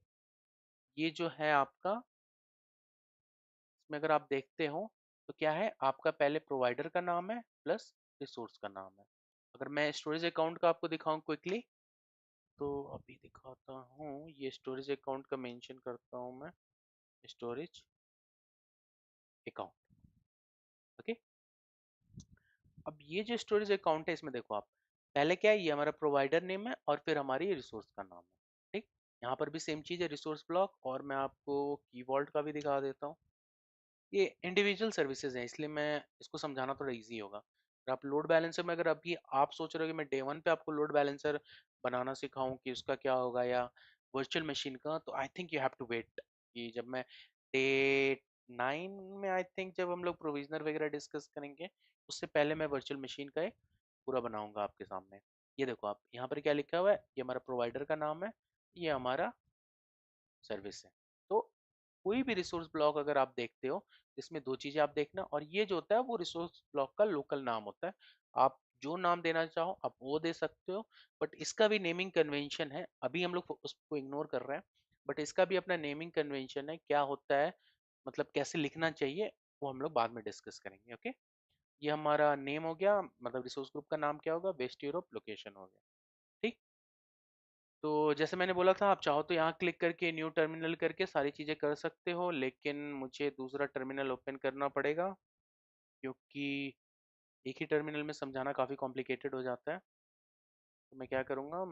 ये जो है आपका, इसमें अगर आप देखते हो तो क्या है, आपका पहले प्रोवाइडर का नाम है प्लस रिसोर्स का नाम है। अगर मैं स्टोरेज अकाउंट का आपको दिखाऊं क्विकली, तो अभी दिखाता हूँ। ये स्टोरेज अकाउंट का मेंशन करता हूँ मैं, स्टोरेज अकाउंट। ओके। अब ये जो स्टोरेज अकाउंट है, इसमें देखो आप, पहले क्या है, ये हमारा प्रोवाइडर नेम है, और फिर हमारी रिसोर्स का नाम है। ठीक। यहाँ पर भी सेम चीज़ है, रिसोर्स ब्लॉक। और मैं आपको की वॉल्ट का भी दिखा देता हूँ। ये इंडिविजुअल सर्विसेज हैं, इसलिए मैं इसको समझाना थोड़ा इजी होगा। अगर आप लोड बैलेंसर में, अगर अभी आप सोच रहे हो कि मैं डे वन पे आपको लोड बैलेंसर बनाना सिखाऊं कि उसका क्या होगा, या वर्चुअल मशीन का, तो I think you have to wait. कि जब मैं डे 9 में, आई थिंक जब हम लोग प्रोविजनर वगैरह डिस्कस करेंगे, उससे पहले मैं वर्चुअल मशीन का एक पूरा बनाऊंगा आपके सामने। ये देखो आप, यहाँ पर क्या लिखा हुआ है, ये हमारा प्रोवाइडर का नाम है, ये हमारा सर्विस है। तो कोई भी रिसोर्स ब्लॉक अगर आप देखते हो, इसमें दो चीजें आप देखना, और ये जो होता है वो रिसोर्स ब्लॉक का लोकल नाम होता है। आप जो नाम देना चाहो आप वो दे सकते हो, बट इसका भी नेमिंग कन्वेंशन है। अभी हम लोग उसको इग्नोर कर रहे हैं, बट इसका भी अपना नेमिंग कन्वेंशन है, क्या होता है, मतलब कैसे लिखना चाहिए, वो हम लोग बाद में डिस्कस करेंगे। ओके। ये हमारा नेम हो गया, मतलब रिसोर्स ग्रुप का नाम क्या होगा, वेस्ट यूरोप लोकेशन हो गया। ठीक। तो जैसे मैंने बोला था, आप चाहो तो यहाँ क्लिक करके न्यू टर्मिनल करके सारी चीज़ें कर सकते हो, लेकिन मुझे दूसरा टर्मिनल ओपन करना पड़ेगा, क्योंकि एक ही टर्मिनल में समझाना काफ़ी कॉम्प्लिकेटेड हो जाता है। तो मैं क्या करूँगा,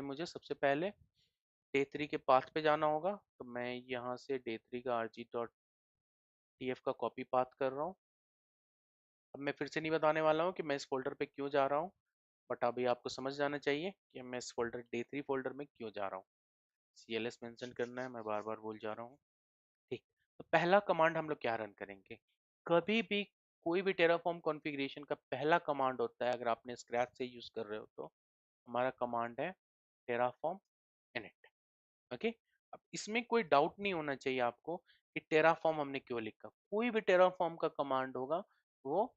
मुझे सबसे पहले डे 3 के पाथ पे जाना होगा। तो मैं यहाँ से डे 3 का rg.tf का कॉपी पाथ कर रहा हूँ। अब मैं फिर से नहीं बताने वाला हूँ कि मैं इस फोल्डर पे क्यों जा रहा हूँ, बट अभी आपको समझ जाना चाहिए कि मैं इस फोल्डर डे 3 फोल्डर में क्यों जा रहा हूँ। CLS मेंशन करना है, मैं बार बार भूल जा रहा हूँ। ठीक। तो पहला कमांड हम लोग क्या रन करेंगे, कभी भी कोई भी टेराफॉर्म कॉन्फ़िगरेशन का पहला कमांड होता है, अगर आपने स्क्रैच से यूज कर रहे हो तो हमारा कमांड है टेराफॉर्म इनिट। ओके, अब इसमें कोई डाउट नहीं होना चाहिए आपको कि टेराफॉर्म हमने क्यों लिखा। कोई भी टेराफॉर्म का कमांड होगा वो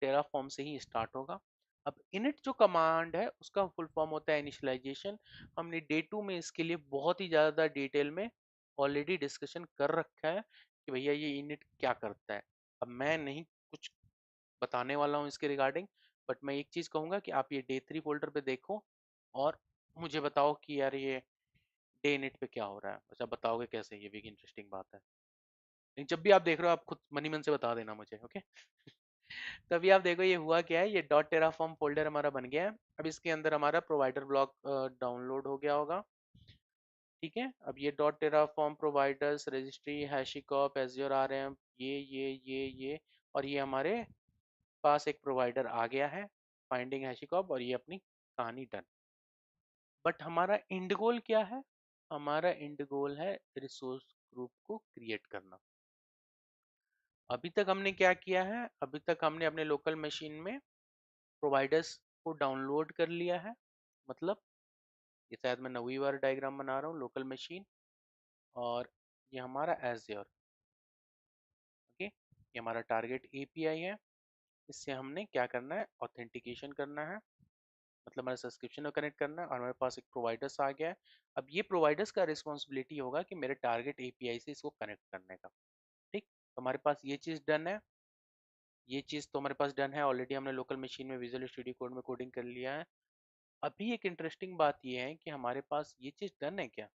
टेराफॉर्म से ही स्टार्ट होगा। अब इनिट जो कमांड है उसका फुल फॉर्म होता है इनिशियलाइजेशन। हमने डे 2 में इसके लिए बहुत ही ज़्यादा डिटेल में ऑलरेडी डिस्कशन कर रखा है कि भैया ये इनिट क्या करता है। अब मैं नहीं कुछ बताने वाला हूँ इसके रिगार्डिंग, बट मैं एक चीज़ कहूँगा कि आप ये डे 3 फोल्डर पे देखो और मुझे बताओ कि यार ये डे इनिट पे क्या हो रहा है। अच्छा, बताओगे कैसे, ये भी इंटरेस्टिंग बात है। लेकिन जब भी आप देख रहे हो आप खुद मनी मन से बता देना मुझे, ओके। तभी आप देखो ये हुआ क्या है, ये डॉट टेराफॉर्म फोल्डर हमारा बन गया है। अब इसके अंदर हमारा प्रोवाइडर ब्लॉक डाउनलोड हो गया होगा। ठीक है, अब ये dot Terraform providers registry HashiCorp Azure आ रहे हैं, ये और ये हमारे पास एक प्रोवाइडर आ गया है फाइंडिंग हैशिकॉप, और ये अपनी कहानी डन। बट हमारा इंड गोल क्या है? हमारा इंड गोल है रिसोर्स ग्रुप को क्रिएट करना। अभी तक हमने क्या किया है? अभी तक हमने अपने लोकल मशीन में प्रोवाइडर्स को डाउनलोड कर लिया है। मतलब ये शायद मैं 9वीं बार डायग्राम बना रहा हूँ, लोकल मशीन और ये हमारा एज्योर। ओके, ये हमारा टारगेट एपीआई है। इससे हमने क्या करना है? ऑथेंटिकेशन करना है, मतलब हमारे सब्सक्रिप्शन को कनेक्ट करना है, और हमारे पास एक प्रोवाइडर्स आ गया है। अब ये प्रोवाइडर्स का रिस्पॉन्सिबिलिटी होगा कि मेरे टारगेट एपीआई से इसको कनेक्ट करने का। ठीक, तो हमारे पास ये चीज़ डन है। ये चीज़ तो हमारे पास डन है ऑलरेडी, हमने लोकल मशीन में विजुअल स्टूडियो कोड में कोडिंग कर लिया है। अभी एक इंटरेस्टिंग बात ये है कि हमारे पास ये चीज़ डन है क्या?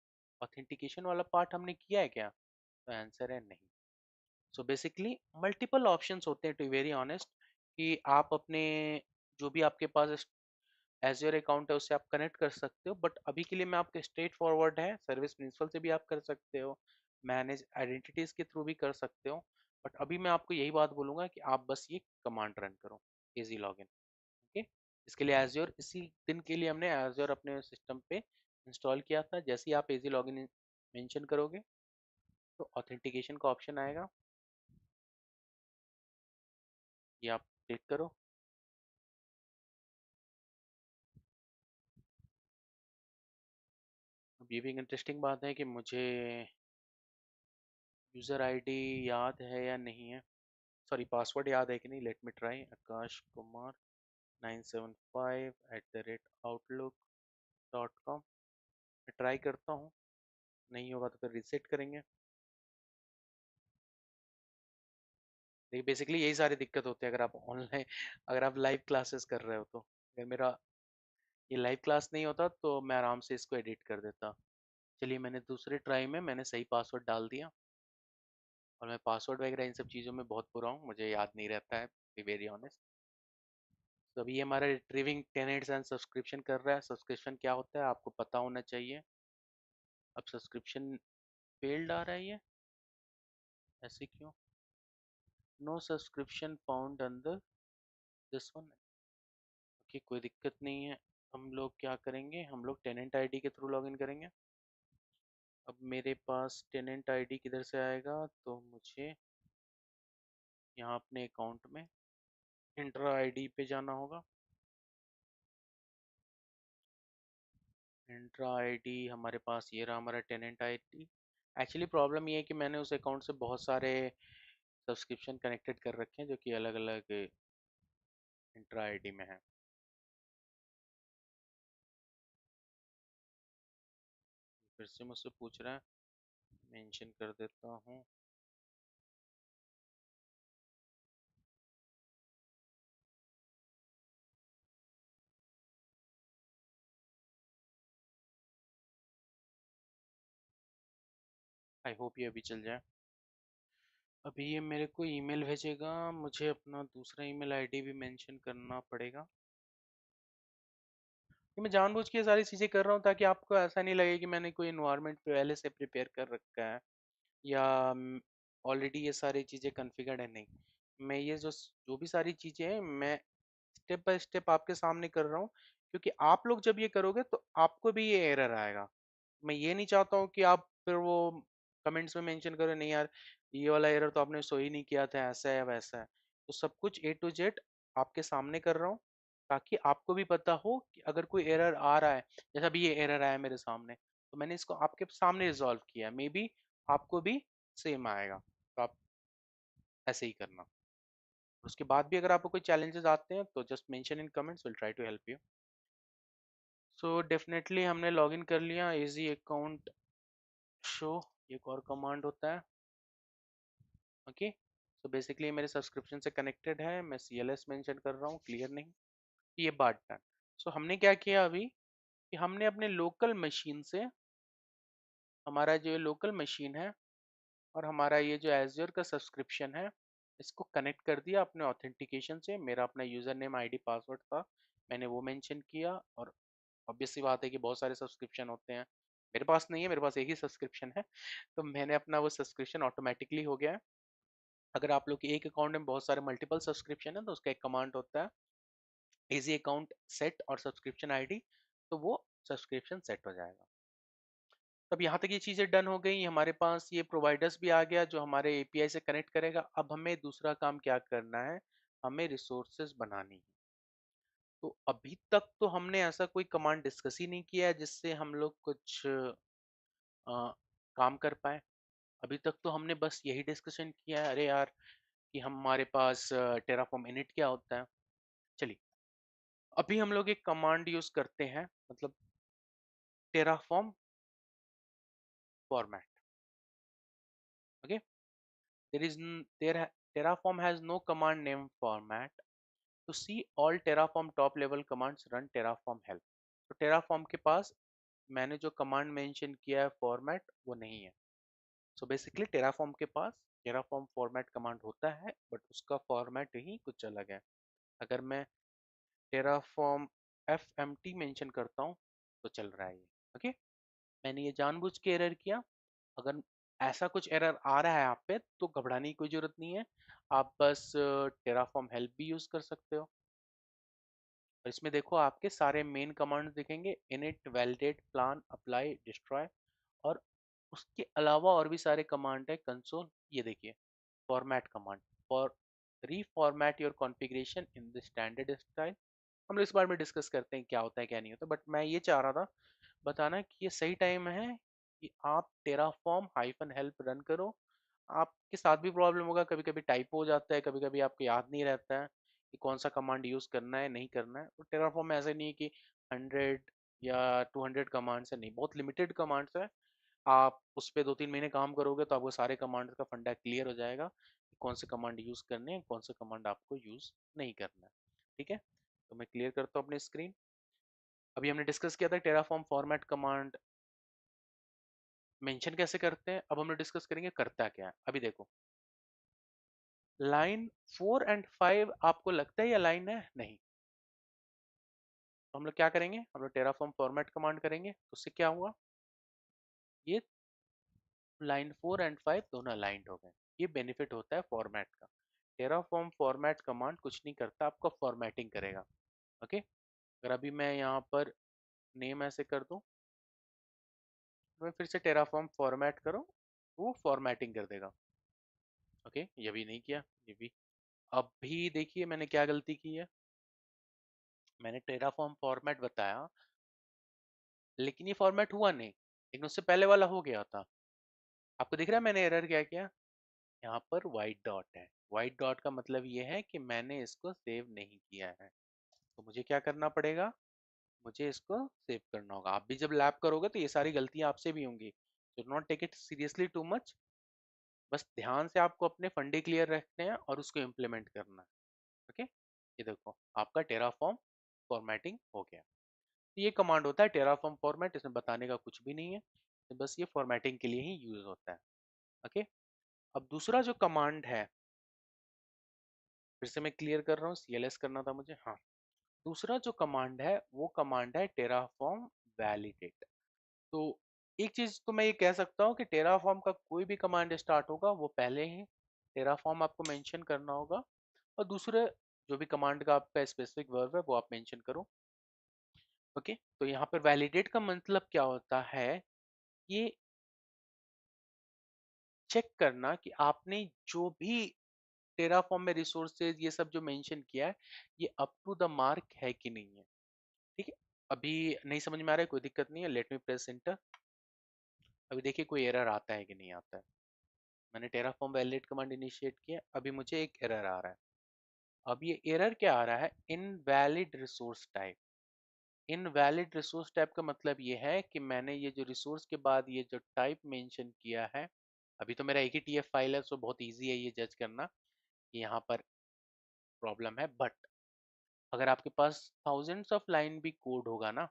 ऑथेंटिकेशन वाला पार्ट हमने किया है क्या? तो आंसर है नहीं। सो बेसिकली मल्टीपल ऑप्शंस होते हैं, टू वेरी ऑनेस्ट, कि आप अपने जो भी आपके पास एज्योर अकाउंट है उससे आप कनेक्ट कर सकते हो। बट अभी के लिए मैं आपके स्ट्रेट फॉरवर्ड है, सर्विस प्रिंसिपल से भी आप कर सकते हो, मैनेज आइडेंटिटीज के थ्रू भी कर सकते हो। बट अभी मैं आपको यही बात बोलूंगा कि आप बस ये कमांड रन करो, इजी लॉगिन। ओके, इसके लिए एज्योर इसी दिन के लिए हमने एज्योर अपने सिस्टम पे इंस्टॉल किया था। जैसे ही आप इजी लॉगिन मेंशन करोगे तो ऑथेंटिकेशन का ऑप्शन आएगा, ये आप क्लिक करो। अब ये भी एक इंटरेस्टिंग बात है कि मुझे यूज़र आईडी याद है या नहीं है, सॉरी पासवर्ड याद है कि नहीं। Let me try, Akash Kumar 975@outlook.com। मैं ट्राई करता हूँ, नहीं होगा तो फिर रिसेट करेंगे। देखिए बेसिकली यही सारी दिक्कत होती है अगर आप ऑनलाइन, अगर आप लाइव क्लासेस कर रहे हो तो। अगर मेरा ये लाइव क्लास नहीं होता तो मैं आराम से इसको एडिट कर देता। चलिए, मैंने दूसरे ट्राई में मैंने सही पासवर्ड डाल दिया, और मैं पासवर्ड वगैरह इन सब चीज़ों में बहुत बुरा हूँ, मुझे याद नहीं रहता है, बी वेरी ऑनेस्ट। तो अभी ये हमारा रिट्रीविंग टेनेंट्स एंड सब्सक्रिप्शन कर रहा है। सब्सक्रिप्शन क्या होता है आपको पता होना चाहिए। अब सब्सक्रिप्शन फेल्ड आ रहा है, ये ऐसे क्यों? No subscription found under this one. Okay, कोई दिक्कत नहीं है। हम लोग क्या करेंगे, हम लोग टेनेंट आईडी के थ्रू लॉगिन करेंगे। अब मेरे पास टेनेंट आईडी किधर से आएगा, तो मुझे यहाँ अपने अकाउंट में इंट्रा आईडी पे जाना होगा। इंट्रा आईडी हमारे पास ये रहा, हमारा टेनेंट आईडी। एक्चुअली प्रॉब्लम ये है कि मैंने उस अकाउंट से बहुत सारे सब्सक्रिप्शन कनेक्टेड कर रखे हैं जो कि अलग अलग इंट्रा आईडी में है। फिर से मुझसे पूछ रहा है, मेंशन कर देता हूँ। आई होप ये अभी चल जाए। अभी ये मेरे को ईमेल भेजेगा, मुझे अपना दूसरा ईमेल आईडी भी मेंशन करना पड़ेगा। ये मैं जानबूझ के ये सारी चीज़ें कर रहा हूँ ताकि आपको ऐसा नहीं लगे कि मैंने कोई इन्वायरमेंट पहले से प्रिपेयर कर रखा है, या ऑलरेडी ये सारी चीज़ें कॉन्फ़िगर्ड है। नहीं, मैं ये जो जो भी सारी चीज़ें हैं मैं स्टेप बाय स्टेप आपके सामने कर रहा हूँ, क्योंकि आप लोग जब ये करोगे तो आपको भी ये एरर आएगा। मैं ये नहीं चाहता हूँ कि आप फिर वो कमेंट्स में मेंशन करो नहीं यार ये वाला एरर तो आपने सो ही नहीं किया था, ऐसा है वैसा है। तो सब कुछ ए टू जेड आपके सामने कर रहा हूँ, ताकि आपको भी पता हो कि अगर कोई एरर आ रहा है, जैसा अभी ये एरर आया मेरे सामने, तो मैंने इसको आपके सामने रिजॉल्व किया, मे बी आपको भी सेम आएगा। तो आप ऐसे ही करना। उसके बाद भी अगर आपको कोई चैलेंजेस आते हैं तो just mention in comments, will try to help you. So definitely हमने लॉगिन कर लिया, इजी अकाउंट शो एक और कमांड होता है। ओके, सो बेसिकली मेरे सब्सक्रिप्शन से कनेक्टेड है, मैं CLS मेंशन कर रहा हूँ, क्लियर नहीं, ये बात डन। सो हमने क्या किया अभी कि हमने अपने लोकल मशीन से, हमारा जो लोकल मशीन है और हमारा ये जो एज्योर का सब्सक्रिप्शन है, इसको कनेक्ट कर दिया अपने ऑथेंटिकेशन से। मेरा अपना यूज़र नेम ID पासवर्ड था, मैंने वो मेंशन किया। और ऑब्वियस सी बात है कि बहुत सारे सब्सक्रिप्शन होते हैं, मेरे पास नहीं है, मेरे पास एक ही सब्सक्रिप्शन है, तो मैंने अपना वो सब्सक्रिप्शन ऑटोमेटिकली हो गया है। अगर आप लोग के एक अकाउंट में बहुत सारे मल्टीपल सब्सक्रिप्शन है तो उसका एक कमांड होता है इजी अकाउंट सेट और सब्सक्रिप्शन ID, तो वो सब्सक्रिप्शन सेट हो जाएगा। तब यहाँ तक ये चीज़ें डन हो गई, हमारे पास ये प्रोवाइडर्स भी आ गया जो हमारे API से कनेक्ट करेगा। अब हमें दूसरा काम क्या करना है, हमें रिसोर्सेज बनानी है। तो अभी तक तो हमने ऐसा कोई कमांड डिस्कस ही नहीं किया है जिससे हम लोग कुछ काम कर पाए। अभी तक तो हमने बस यही डिस्कशन किया है, अरे यार कि हमारे पास टेराफॉर्म इनिट क्या होता है। चलिए अभी हम लोग एक कमांड यूज करते हैं, मतलब Terraform format. Okay, there is there Terraform has no command name format to see all Terraform top level commands run Terraform help. तो टेराफॉर्म के पास मैंने जो कमांड मेंशन किया है फॉर्मेट, वो नहीं है। सो बेसिकली टेराफॉर्म के पास टेराफॉर्म फॉर्मेट कमांड होता है, बट उसका फॉर्मेट ही कुछ अलग है। अगर मैं टेराफॉर्म FMT मेंशन करता हूँ तो चल रहा है ये। ओके, मैंने ये जानबूझ के एरर किया। अगर ऐसा कुछ एरर आ रहा है आप पे तो घबराने की कोई जरूरत नहीं है, आप बस टेराफॉर्म हेल्प भी यूज कर सकते हो। और इसमें देखो आपके सारे मेन कमांड्स दिखेंगे, init, validate, plan, apply, destroy, और उसके अलावा और भी सारे कमांड है। कंसोल, ये देखिए format command for reformat your configuration in the standard style. हम लोग इस बारे में डिस्कस करते हैं क्या होता है क्या नहीं होता, बट मैं ये चाह रहा था बताना कि ये सही टाइम है कि आप टेराफॉर्म हाइफन हेल्प रन करो। आपके साथ भी प्रॉब्लम होगा, कभी कभी टाइप हो जाता है, कभी कभी आपको याद नहीं रहता है कि कौन सा कमांड यूज करना है नहीं करना है। तो टेराफॉर्म में ऐसा नहीं है कि 100 या 200 कमांड्स है, नहीं, बहुत लिमिटेड कमांड्स है। आप उस पर 2-3 महीने काम करोगे तो आपको सारे कमांड्स का फंडा क्लियर हो जाएगा कि कौन से कमांड यूज करने हैं, कौन से कमांड आपको यूज नहीं करना है। ठीक है, तो मैं क्लियर करता हूँ अपनी स्क्रीन। अभी हमने डिस्कस किया था टेराफॉर्म फॉर्मेट कमांड मेंशन कैसे करते हैं, अब हम लोग डिस्कस करेंगे करता क्या है। अभी देखो लाइन 4 और 5 आपको लगता है ये लाइन है, नहीं। तो हम लोग क्या करेंगे, हम लोग टेराफॉर्म फॉर्मेट कमांड करेंगे, तो उससे क्या हुआ, ये लाइन 4 और 5 दोनों अलाइंड हो गए। ये बेनिफिट होता है फॉर्मेट का। टेराफॉर्म फॉर्मेट कमांड कुछ नहीं करता, आपका फॉर्मेटिंग करेगा। ओके, अगर अभी मैं यहाँ पर नेम ऐसे कर दूं, मैं फिर से टेराफॉर्म फॉर्मेट करूँ, वो फॉर्मेटिंग कर देगा। ओके, ये भी नहीं किया, ये भी। अभी देखिए मैंने क्या गलती की है, मैंने टेराफॉर्म फॉर्मेट बताया लेकिन ये फॉर्मेट हुआ नहीं, लेकिन उससे पहले वाला हो गया था। आपको दिख रहा है मैंने एरर क्या किया, यहाँ पर वाइट डॉट है। वाइट डॉट का मतलब ये है कि मैंने इसको सेव नहीं किया है। तो मुझे क्या करना पड़ेगा, मुझे इसको सेव करना होगा। आप भी जब लैब करोगे तो ये सारी गलतियां आपसे भी होंगी, तो not take it seriously too much. बस ध्यान से आपको अपने फंडे क्लियर रखने हैं और उसको इम्प्लीमेंट करना है। ओके, ये देखो आपका टेराफॉर्म फॉर्मेटिंग हो गया। ये कमांड होता है टेराफॉर्म फॉर्मेट, इसमें बताने का कुछ भी नहीं है, तो बस ये फॉर्मेटिंग के लिए ही यूज होता है। ओके, अब दूसरा जो कमांड है, फिर से मैं क्लियर कर रहा हूँ, CLS करना था मुझे, हाँ। दूसरा जो कमांड है वो कमांड है टेराफॉर्म वैलिडेट। तो एक चीज तो मैं ये कह सकता हूँ कि टेराफॉर्म का कोई भी कमांड स्टार्ट होगा वो पहले ही टेराफॉर्म आपको मेंशन करना होगा, और दूसरे जो भी कमांड का आपका स्पेसिफिक वर्ब है वो आप मेंशन करो। ओके, तो यहाँ पर वैलिडेट का मतलब क्या होता है, ये चेक करना कि आपने जो भी टेराफॉर्म में रिसोर्सेज ये सब जो मेंशन किया है, ये अप टू द मार्क है कि नहीं है। ठीक है, अभी नहीं समझ में आ रहा है, कोई दिक्कत नहीं है, लेट मी प्रेस एंटर। अभी देखिए कोई एरर आता है कि नहीं आता है। मैंने टेराफॉर्म वैलिडेट कमांड इनिशिएट किया, अभी मुझे एक एरर आ रहा है। अब ये एरर क्या आ रहा है, invalid resource type. Invalid resource type का मतलब ये है कि मैंने ये जो रिसोर्स के बाद ये जो टाइप मेंशन किया है, अभी तो मेरा एक ही टीएफ फाइल है, सो बहुत इजी है ये जज करना कि यहाँ पर प्रॉब्लम है। बट अगर आपके पास थाउजेंड्स ऑफ लाइन भी कोड होगा ना,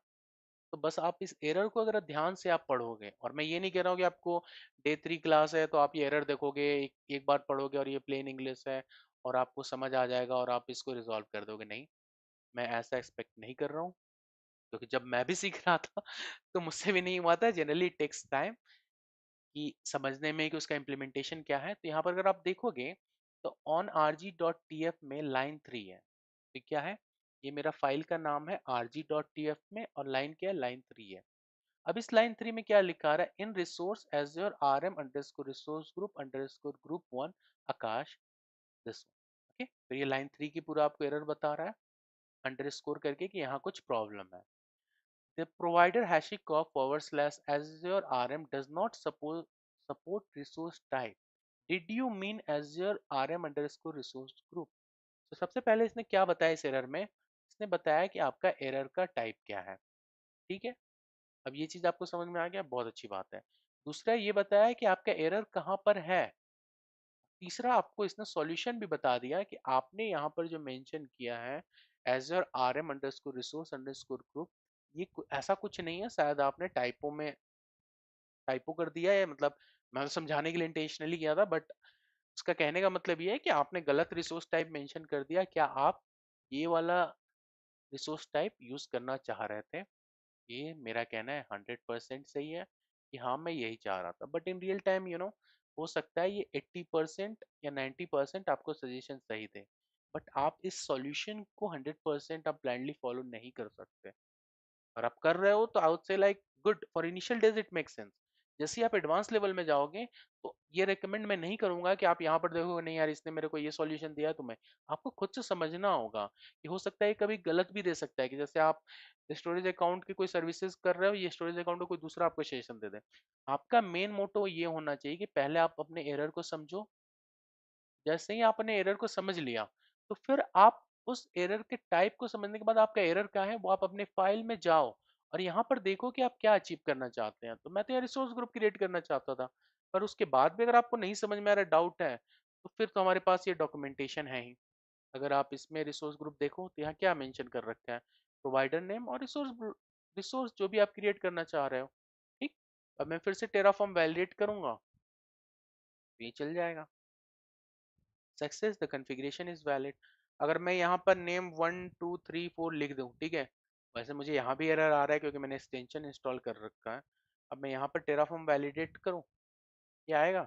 तो बस आप इस एरर को अगर ध्यान से आप पढ़ोगे, और मैं ये नहीं कह रहा हूँ कि आपको डे 3 क्लास है तो आप ये एरर देखोगे, एक बार पढ़ोगे और ये प्लेन इंग्लिश है और आपको समझ आ जाएगा और आप इसको रिजॉल्व कर दोगे, नहीं। मैं ऐसा एक्सपेक्ट नहीं कर रहा हूँ, क्योंकि जब मैं भी सीख रहा था तो मुझसे भी नहीं हुआ था। जनरली टेक्स टाइम कि समझने में कि उसका इम्प्लीमेंटेशन क्या है। तो यहाँ पर अगर आप देखोगे तो ऑन rg.tf में लाइन 3 है। तो क्या है, ये मेरा फाइल का नाम है rg.tf में, और लाइन क्या है, लाइन 3 है। अब इस लाइन 3 में क्या लिखा रहा है, इन resource azure rm underscore resource group underscore group 1 Akash this. Okay, तो ये लाइन 3 की पूरा आपको एरर बता रहा है अंडरस्कोर करके कि यहाँ कुछ प्रॉब्लम है। The provider HashiCorp / Azure RM does not support resource type. Did you mean Azure RM underscore resource group? तो सबसे पहले इसने क्या बताया इस एरर में, इसने बताया कि आपका एरर का टाइप क्या है। ठीक है, अब ये चीज आपको समझ में आ गया, बहुत अच्छी बात है। दूसरा ये बताया कि आपका एरर कहाँ पर है। तीसरा आपको इसने सॉल्यूशन भी बता दिया कि आपने यहाँ पर जो मेंशन किया है Azure RM underscore resource underscore group, ये ऐसा कुछ नहीं है, शायद आपने टाइपो में टाइपो कर दिया है। मतलब मैं तो समझाने के लिए इंटेंशनली किया था, बट उसका कहने का मतलब ये है कि आपने गलत रिसोर्स टाइप मेंशन कर दिया। क्या आप ये वाला रिसोर्स टाइप यूज करना चाह रहे थे? ये मेरा कहना है 100% सही है कि हाँ मैं यही चाह रहा था, बट इन रियल टाइम हो सकता है ये 80% या 90% आपको सजेशन सही थे, बट आप इस सॉल्यूशन को 100% आप ब्लाइंडली फॉलो नहीं कर सकते। और आप कर रहे हो तो आई वुड से like good for initial days it make sense. जैसे ही आप एडवांस लेवल में जाओगे तो ये रेकमेंड मैं नहीं करूंगा कि आप यहाँ पर देखोगे नहीं यार इसने मेरे को ये सॉल्यूशन दिया है, तुम्हें आपको खुद से समझना होगा कि हो सकता है कभी गलत भी दे सकता है। कि जैसे आप स्टोरेज अकाउंट की कोई सर्विसेज कर रहे हो, ये स्टोरेज अकाउंट को कोई दूसरा आपको सजेशन दे दे। आपका मेन मोटो ये होना चाहिए कि पहले आप अपने एरर को समझो। जैसे ही आपने एरर को समझ लिया, तो फिर आप उस एरर के टाइप को समझने के बाद आपका एरर क्या है वो आप अपने फाइल में जाओ और यहाँ पर देखो कि आप क्या अचीव करना चाहते हैं। तो मैं तो यहाँ रिसोर्स ग्रुप क्रिएट करना चाहता था, पर उसके बाद भी अगर आपको नहीं समझ में आ रहा, डाउट है, तो फिर तो हमारे पास ये डॉक्यूमेंटेशन है ही। अगर आप इसमें रिसोर्स ग्रुप देखो तो यहाँ क्या मेंशन कर रखा है, प्रोवाइडर नेम और रिसोर्स जो भी आप क्रिएट करना चाह रहे हो। ठीक, अब मैं फिर से टेराफॉर्म वैलिडेट करूंगा तो ये चल जाएगा। Success the configuration is valid. अगर मैं यहाँ पर नेम 1 2 3 4 लिख दूँ, ठीक है, वैसे मुझे यहाँ भी एरर आ रहा है क्योंकि मैंने एक्सटेंशन इंस्टॉल कर रखा है। अब मैं यहाँ पर टेराफॉर्म वैलिडेट करूँ, ये आएगा,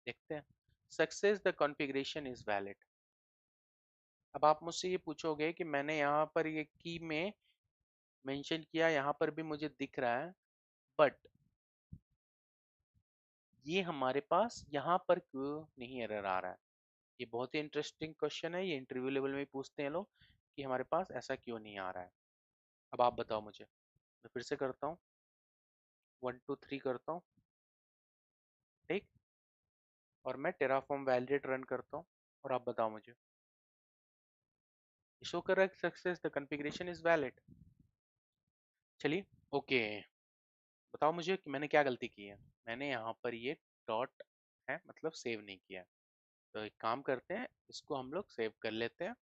देखते हैं। Success the configuration is valid. अब आप मुझसे ये पूछोगे कि मैंने यहाँ पर ये की में मेंशन किया, यहाँ पर भी मुझे दिख रहा है, बट ये हमारे पास यहाँ पर क्यों नहीं एरर आ रहा है? ये बहुत ही इंटरेस्टिंग क्वेश्चन है, ये इंटरव्यू लेवल में भी पूछते हैं लोग कि हमारे पास ऐसा क्यों नहीं आ रहा है। अब आप बताओ मुझे। मैं फिर से करता हूँ, 1 2 3 करता हूँ, ठीक, और मैं टेराफॉर्म वैलिडेट रन करता हूँ, और आप बताओ मुझे। शो कर रहा है success the configuration is valid. चलिए, ओके, बताओ मुझे कि मैंने क्या गलती की है। मैंने यहाँ पर ये डॉट है मतलब सेव नहीं किया है। तो एक काम करते हैं, इसको हम लोग सेव कर लेते हैं।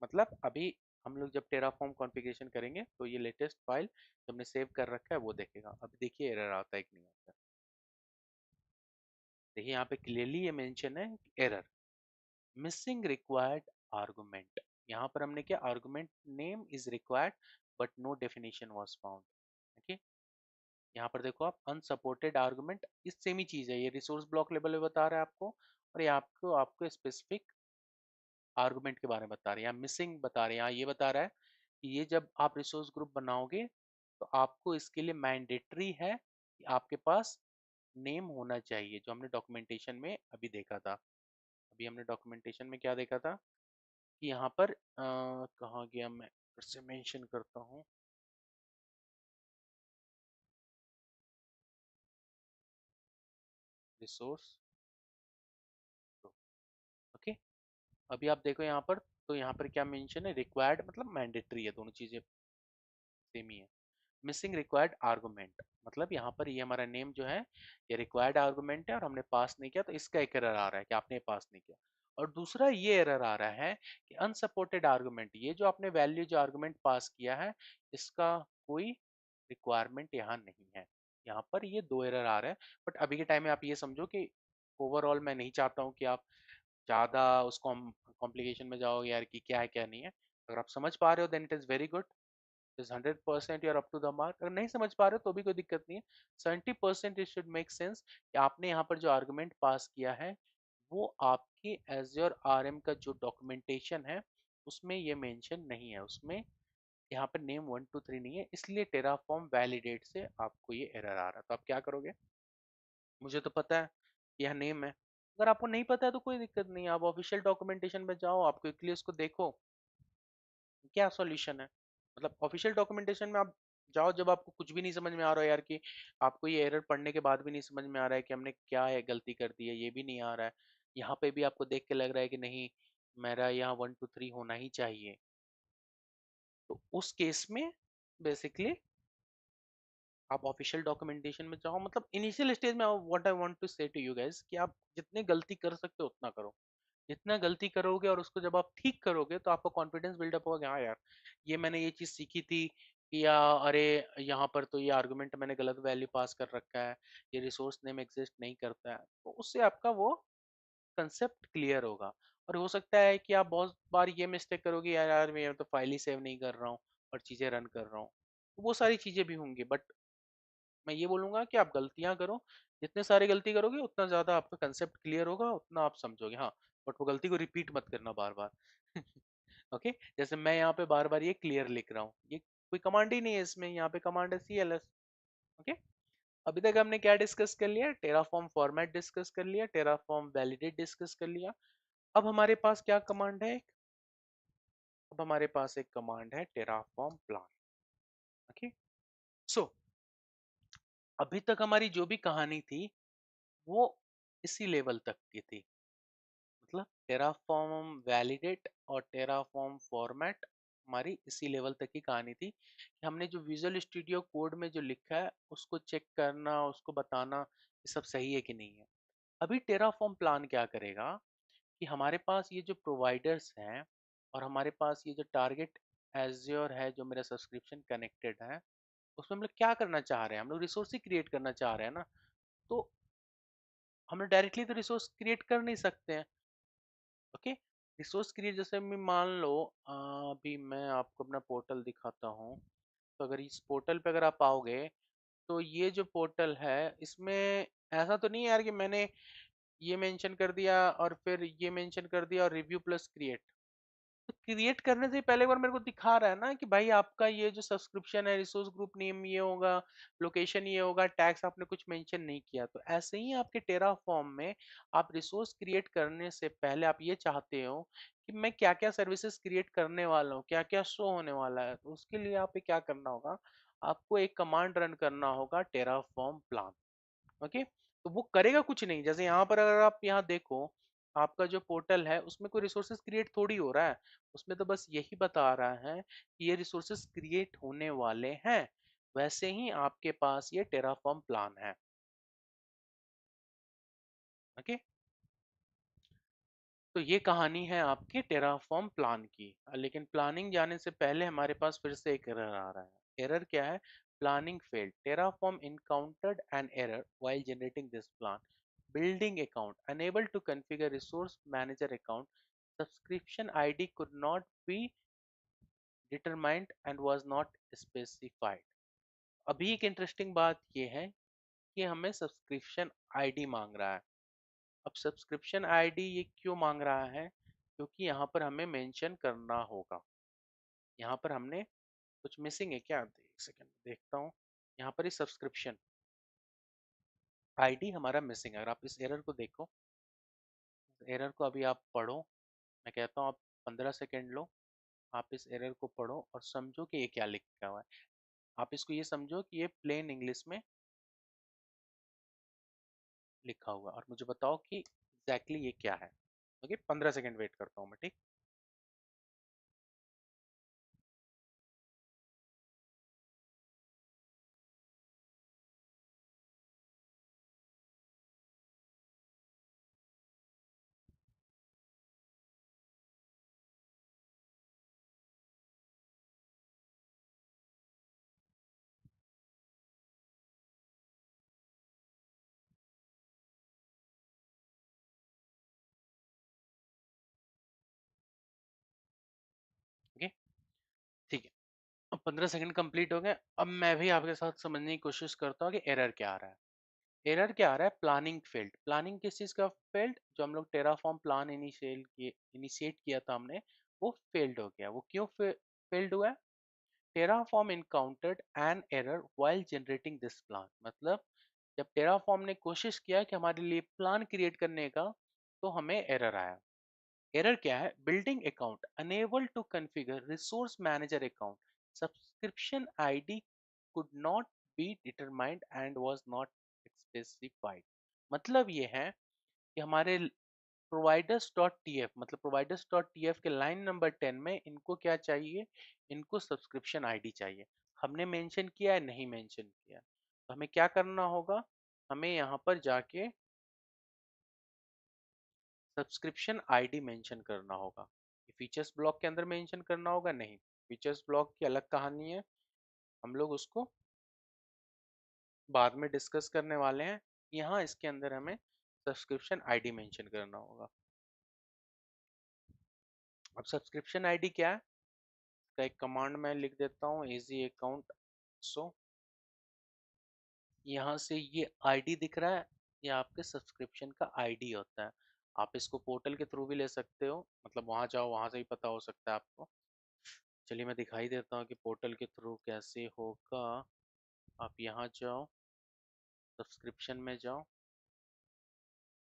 मतलब अभी हम लोग जब टेराफॉर्म कॉन्फ़िगरेशन करेंगे तो ये लेटेस्ट फाइल जो हमने सेव कर रखा है वो देखेगा। अभी देखिए एरर आता है कि नहीं आता। देखिए यहाँ पे क्लियरली ये मेंशन है एरर मिसिंग रिक्वायर्ड आर्गुमेंट। यहाँ पर हमने क्या, argument name is required but no definition was found. Okay, यहाँ पर देखो आप अनसपोर्टेड आर्गुमेंट, इस सेम ही चीज है, ये रिसोर्स ब्लॉक लेवल में बता रहा है आपको, और ये आपको आपको स्पेसिफिक आर्गुमेंट के बारे में बता रहे हैं। यहाँ मिसिंग बता रहे हैं, यहाँ ये बता रहा है कि ये जब आप रिसोर्स ग्रुप बनाओगे तो आपको इसके लिए मैंडेटरी है कि आपके पास नेम होना चाहिए, जो हमने डॉक्यूमेंटेशन में अभी देखा था। अभी हमने डॉक्यूमेंटेशन में क्या देखा था कि यहाँ पर कहाँ गया, मैं फिर से मेंशन करता हूँ। Resource, okay. अभी आप देखो यहाँ पर, तो यहाँ पर क्या मेंशन है, रिक्वायर्ड मतलब मैंडेटरी है, दोनों चीजें सेम ही है। मिसिंग रिक्वायर्ड आर्गुमेंट, मतलब यहाँ पर ये हमारा नेम जो है ये रिक्वायर्ड आर्गुमेंट है और हमने पास नहीं किया, तो इसका एक एरर आ रहा है कि आपने पास नहीं किया। और दूसरा ये एरर आ रहा है कि अनसपोर्टेड आर्गुमेंट, ये जो आपने वैल्यू जो आर्गुमेंट पास किया है इसका कोई रिक्वायरमेंट यहाँ नहीं है। यहाँ पर ये दो एरर आ रहे हैं। बट अभी के टाइम में आप ये समझो कि ओवरऑल मैं नहीं चाहता हूँ कि आप ज़्यादा उसको कॉम्प्लिकेशन में जाओ यार कि क्या है क्या नहीं है। अगर आप समझ पा रहे हो then it is very good, is 100% your up to the mark. अगर नहीं समझ पा रहे हो तो भी कोई दिक्कत नहीं है। 70% इट शुड मेक सेंस कि आपने यहाँ पर जो आर्गुमेंट पास किया है वो आपकी एज्योर आरएम का जो डॉक्यूमेंटेशन है उसमें ये मेंशन नहीं है, उसमें यहाँ पर नेम 123 नहीं है, इसलिए टेराफॉर्म वैलिडेट से आपको ये एरर आ रहा है। तो आप क्या करोगे, मुझे तो पता है कि यह नेम है। अगर आपको नहीं पता है तो कोई दिक्कत नहीं है, आप ऑफिशियल डॉक्यूमेंटेशन में जाओ, आप क्विकली उसको देखो क्या सॉल्यूशन है। मतलब ऑफिशियल डॉक्यूमेंटेशन में आप जाओ जब आपको कुछ भी नहीं समझ में आ रहा है यार, कि आपको ये एरर पढ़ने के बाद भी नहीं समझ में आ रहा है कि हमने क्या है गलती कर दी है, ये भी नहीं आ रहा है, यहाँ पे भी आपको देख के लग रहा है कि नहीं मेरा यहाँ 1 2 3 होना ही चाहिए, तो उस केस में बेसिकली आप ऑफिशियल डॉक्यूमेंटेशन में जाओ। मतलब इनिशियल स्टेज में व्हाट आई वांट टू से टू यू गाइस कि आप जितने गलती कर सकते हो उतना करो। जितना गलती करोगे और उसको जब आप ठीक करोगे तो आपका कॉन्फिडेंस बिल्डअप होगा कि हाँ यार ये मैंने ये चीज़ सीखी थी, कि या अरे यहाँ पर तो ये आर्गुमेंट मैंने गलत वैल्यू पास कर रखा है, ये रिसोर्स नेम एग्जिस्ट नहीं करता है, तो उससे आपका वो कंसेप्ट क्लियर होगा। और हो सकता है कि आप बहुत बार ये मिस्टेक करोगे, यार यार मैं तो फाइल ही सेव नहीं कर रहा हूँ और चीज़ें रन कर रहा हूँ, तो वो सारी चीज़ें भी होंगी। बट मैं ये बोलूंगा कि आप गलतियां करो, जितने सारे गलती करोगे उतना ज्यादा आपका कंसेप्ट क्लियर होगा, उतना आप समझोगे। हाँ, बट वो गलती को रिपीट मत करना बार बार। ओके, जैसे मैं यहाँ पे बार बार ये क्लियर लिख रहा हूँ, ये कोई कमांड ही नहीं है इसमें, यहाँ पे कमांड है CLS। ओके, अभी तक हमने क्या डिस्कस कर लिया, टेराफॉर्म फॉर्मेट डिस्कस कर लिया, टेराफॉर्म वैलिडेट डिस्कस कर लिया। अब हमारे पास क्या कमांड है, अब हमारे पास एक कमांड है टेराफॉर्म प्लान। ओके, सो अभी तक हमारी जो भी कहानी थी वो इसी लेवल तक की थी। मतलब टेराफॉर्म वैलिडेट और टेराफॉर्म फॉर्मेट हमारी इसी लेवल तक की कहानी थी, कि हमने जो विजुअल स्टूडियो कोड में जो लिखा है उसको चेक करना, उसको बताना ये सब सही है कि नहीं है। अभी टेराफॉर्म प्लान क्या करेगा कि हमारे पास ये जो प्रोवाइडर्स हैं और हमारे पास ये जो टारगेट एज्योर है जो मेरा सब्सक्रिप्शन कनेक्टेड है, उसमें हम लोग क्या करना चाह रहे हैं, हम लोग रिसोर्स ही क्रिएट करना चाह रहे हैं ना। तो हम लोग डायरेक्टली तो रिसोर्स क्रिएट कर नहीं सकते हैं। ओके, रिसोर्स क्रिएट जैसे मैं मान लो अभी मैं आपको अपना पोर्टल दिखाता हूँ। तो अगर इस पोर्टल पे अगर आप आओगे तो ये जो पोर्टल है इसमें ऐसा तो नहीं है यार कि मैंने ये मेंशन कर दिया और फिर ये मेंशन कर दिया और रिव्यू प्लस क्रिएट। तो क्रिएट करने से पहले एक बार मेरे को दिखा रहा है ना कि भाई आपका ये जो सब्सक्रिप्शन है रिसोर्स ग्रुप नेम ये होगा, लोकेशन ये होगा, टैक्स आपने कुछ मेंशन नहीं किया। तो ऐसे ही आपके टेराफॉर्म में आप रिसोर्स क्रिएट करने से पहले आप ये चाहते हो कि मैं क्या क्या सर्विसेज क्रिएट करने वाला हूँ, क्या क्या शो होने वाला है, तो उसके लिए आप क्या करना होगा, आपको एक कमांड रन करना होगा टेराफॉर्म प्लान। ओके, तो वो करेगा कुछ नहीं। जैसे यहाँ पर अगर आप यहाँ देखो, आपका जो पोर्टल है उसमें कोई रिसोर्सेज क्रिएट थोड़ी हो रहा है, उसमें तो बस यही बता रहा है कि ये रिसोर्सेज क्रिएट होने वाले हैं। वैसे ही आपके पास ये टेराफॉर्म प्लान है। ओके, तो ये कहानी है आपके टेराफॉर्म प्लान की। लेकिन प्लानिंग जाने से पहले हमारे पास फिर से एक एरर आ रहा है। एरर क्या है, planning failed, Terraform encountered an error while generating this plan, building account unable to configure resource manager account, subscription id could not be determined and was not specified। अभी एक इंटरेस्टिंग बात ये है कि हमें सब्सक्रिप्शन आईडी मांग रहा है। अब सब्सक्रिप्शन आईडी ये क्यों मांग रहा है, क्योंकि यहाँ पर हमें मेंशन करना होगा। यहाँ पर हमने कुछ मिसिंग है क्या, एक सेकंड देखता हूँ। यहाँ पर ही सब्सक्रिप्शन, आईडी हमारा मिसिंग है। अगर आप इस एरर को देखो, एरर को अभी आप पढ़ो, मैं कहता हूँ आप 15 सेकेंड लो, आप इस एरर को पढ़ो और समझो कि ये क्या लिखा हुआ है। आप इसको ये समझो कि ये प्लेन इंग्लिश में लिखा हुआ है, और मुझे बताओ कि एग्जैक्टली ये क्या है। ओके, 15 सेकेंड वेट करता हूँ मैं, ठीक। ओके, ठीक है। अब 15 सेकेंड कंप्लीट हो गए। अब मैं भी आपके साथ समझने की कोशिश करता हूँ कि एरर क्या आ रहा है। एरर क्या आ रहा है? Planning failed. प्लानिंग किस चीज़ का फेल्ड? जो हम लोग टेराफॉर्म प्लान इनिशिएट किया था हमने, वो फेल्ड हो गया। वो क्यों फेल्ड हुआ है? Terraform encountered an error while generating this plan. मतलब जब टेराफॉर्म ने कोशिश किया कि हमारे लिए प्लान क्रिएट करने का, तो हमें एरर आया। एरर क्या है? Building account enable to configure resource manager account, subscription ID could not be determined and was not specified. मतलब ये है कि हमारे प्रोवाइडर्स डॉट टी एफ, मतलब प्रोवाइडर्स डॉट टी एफ के लाइन नंबर 10 में इनको क्या चाहिए? इनको सब्सक्रिप्शन आईडी चाहिए। हमने मेंशन किया है? नहीं मेंशन किया। तो हमें क्या करना होगा? हमें यहाँ पर जाके सब्सक्रिप्शन आईडी मेंशन करना होगा। फीचर्स ब्लॉक के अंदर मेंशन करना होगा? नहीं, फीचर्स ब्लॉक की अलग कहानी है, हम लोग उसको बाद में डिस्कस करने वाले हैं। यहाँ इसके अंदर हमें सब्सक्रिप्शन आईडी मेंशन करना होगा। अब सब्सक्रिप्शन आईडी क्या है? इसका एक कमांड मैं लिख देता हूँ, इजी अकाउंट। सो यहाँ से ये आईडी दिख रहा है, ये आपके सब्सक्रिप्शन का आईडी होता है। आप इसको पोर्टल के थ्रू भी ले सकते हो, मतलब वहाँ जाओ, वहाँ से ही पता हो सकता है आपको। चलिए मैं दिखाई देता हूँ कि पोर्टल के थ्रू कैसे होगा। आप यहाँ जाओ, सब्सक्रिप्शन में जाओ,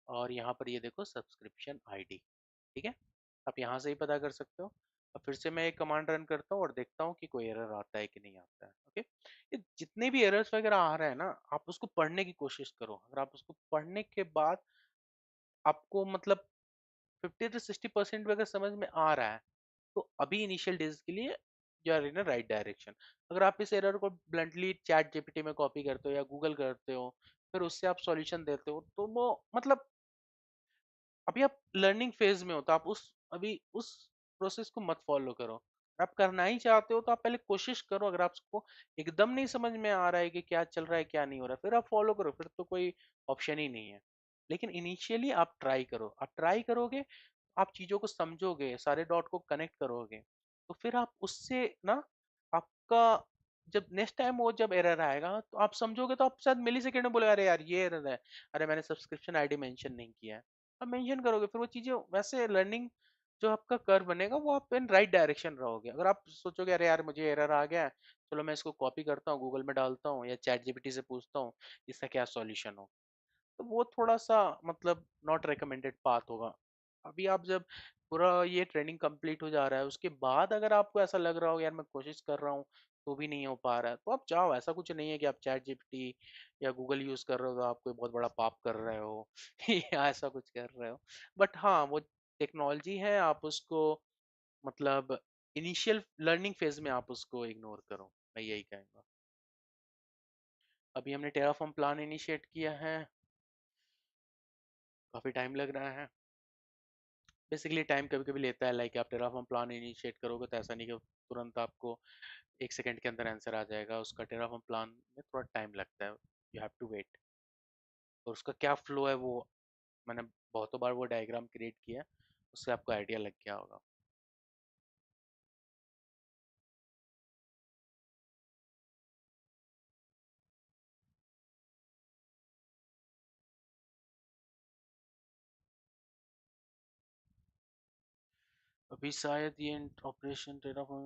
और यहाँ पर ये देखो सब्सक्रिप्शन आईडी, ठीक है। आप यहाँ से ही पता कर सकते हो। अब फिर से मैं एक कमांड रन करता हूँ और देखता हूँ कि कोई एरर आता है कि नहीं आता है। ओके, ये जितने भी एरर्स वगैरह आ रहे हैं ना, आप उसको पढ़ने की कोशिश करो। अगर आप उसको पढ़ने के बाद आपको मतलब 50 से 60% भी अगर समझ में आ रहा है, तो अभी इनिशियल डेज के लिए you are in a right direction. अगर आप इस एरर को ब्लंटली चैट जीपीटी में कॉपी करते हो या गूगल करते हो, फिर उससे आप सॉल्यूशन देते हो, तो वो मतलब अभी आप लर्निंग फेज में हो, तो आप उस प्रोसेस को मत फॉलो करो। अगर आप करना ही चाहते हो तो आप पहले कोशिश करो। अगर आपको एकदम नहीं समझ में आ रहा है कि क्या चल रहा है क्या नहीं हो रहा है, फिर आप फॉलो करो, फिर तो कोई ऑप्शन ही नहीं है। लेकिन इनिशियली आप ट्राई करो। आप ट्राई करोगे, आप चीजों को समझोगे, सारे डॉट को कनेक्ट करोगे, तो फिर आप उससे ना, आपका जब नेक्स्ट टाइम वो जब एरर आएगा तो आप समझोगे, तो आप शायद मिली सेकेंड में बोले अरे यार ये एरर है, अरे मैंने सब्सक्रिप्शन आईडी मेंशन नहीं किया है। आप मेंशन करोगे, फिर वो चीजें वैसे लर्निंग जो आपका कर्व बनेगा, वो आप इन राइट डायरेक्शन रहोगे। अगर आप सोचोगे अरे यार मुझे एरर आ गया है, चलो मैं इसको कॉपी करता हूँ, गूगल में डालता हूँ या चैट जीपीटी से पूछता हूँ इसका क्या सॉल्यूशन हो, तो वो थोड़ा सा मतलब नॉट रिकमेंडेड पाथ होगा। अभी आप जब पूरा ये ट्रेनिंग कंप्लीट हो जा रहा है, उसके बाद अगर आपको ऐसा लग रहा हो यार मैं कोशिश कर रहा हूँ तो भी नहीं हो पा रहा है, तो आप जाओ। ऐसा कुछ नहीं है कि आप चैट जीपीटी या गूगल यूज कर रहे हो तो आप कोई बहुत बड़ा पाप कर रहे हो या ऐसा कुछ कर रहे हो। बट हाँ, वो टेक्नोलॉजी है, आप उसको मतलब इनिशियल लर्निंग फेज में आप उसको इग्नोर करो, मैं यही कहूँगा। अभी हमने टेराफॉर्म प्लान इनिशिएट किया है, काफी टाइम लग रहा है। बेसिकली टाइम कभी कभी लेता है, लाइक आप टेराफॉर्म प्लान इनिशिएट करोगे तो ऐसा नहीं कि तुरंत आपको 1 सेकंड के अंदर आंसर आ जाएगा। उसका टेराफॉर्म प्लान में थोड़ा टाइम लगता है, यू हैव टू वेट। और उसका क्या फ्लो है वो मैंने बहुतों बार वो डायग्राम क्रिएट किया, उससे आपको आइडिया लग गया होगा। अभी शायद ये ऑपरेशन टेराफॉर्म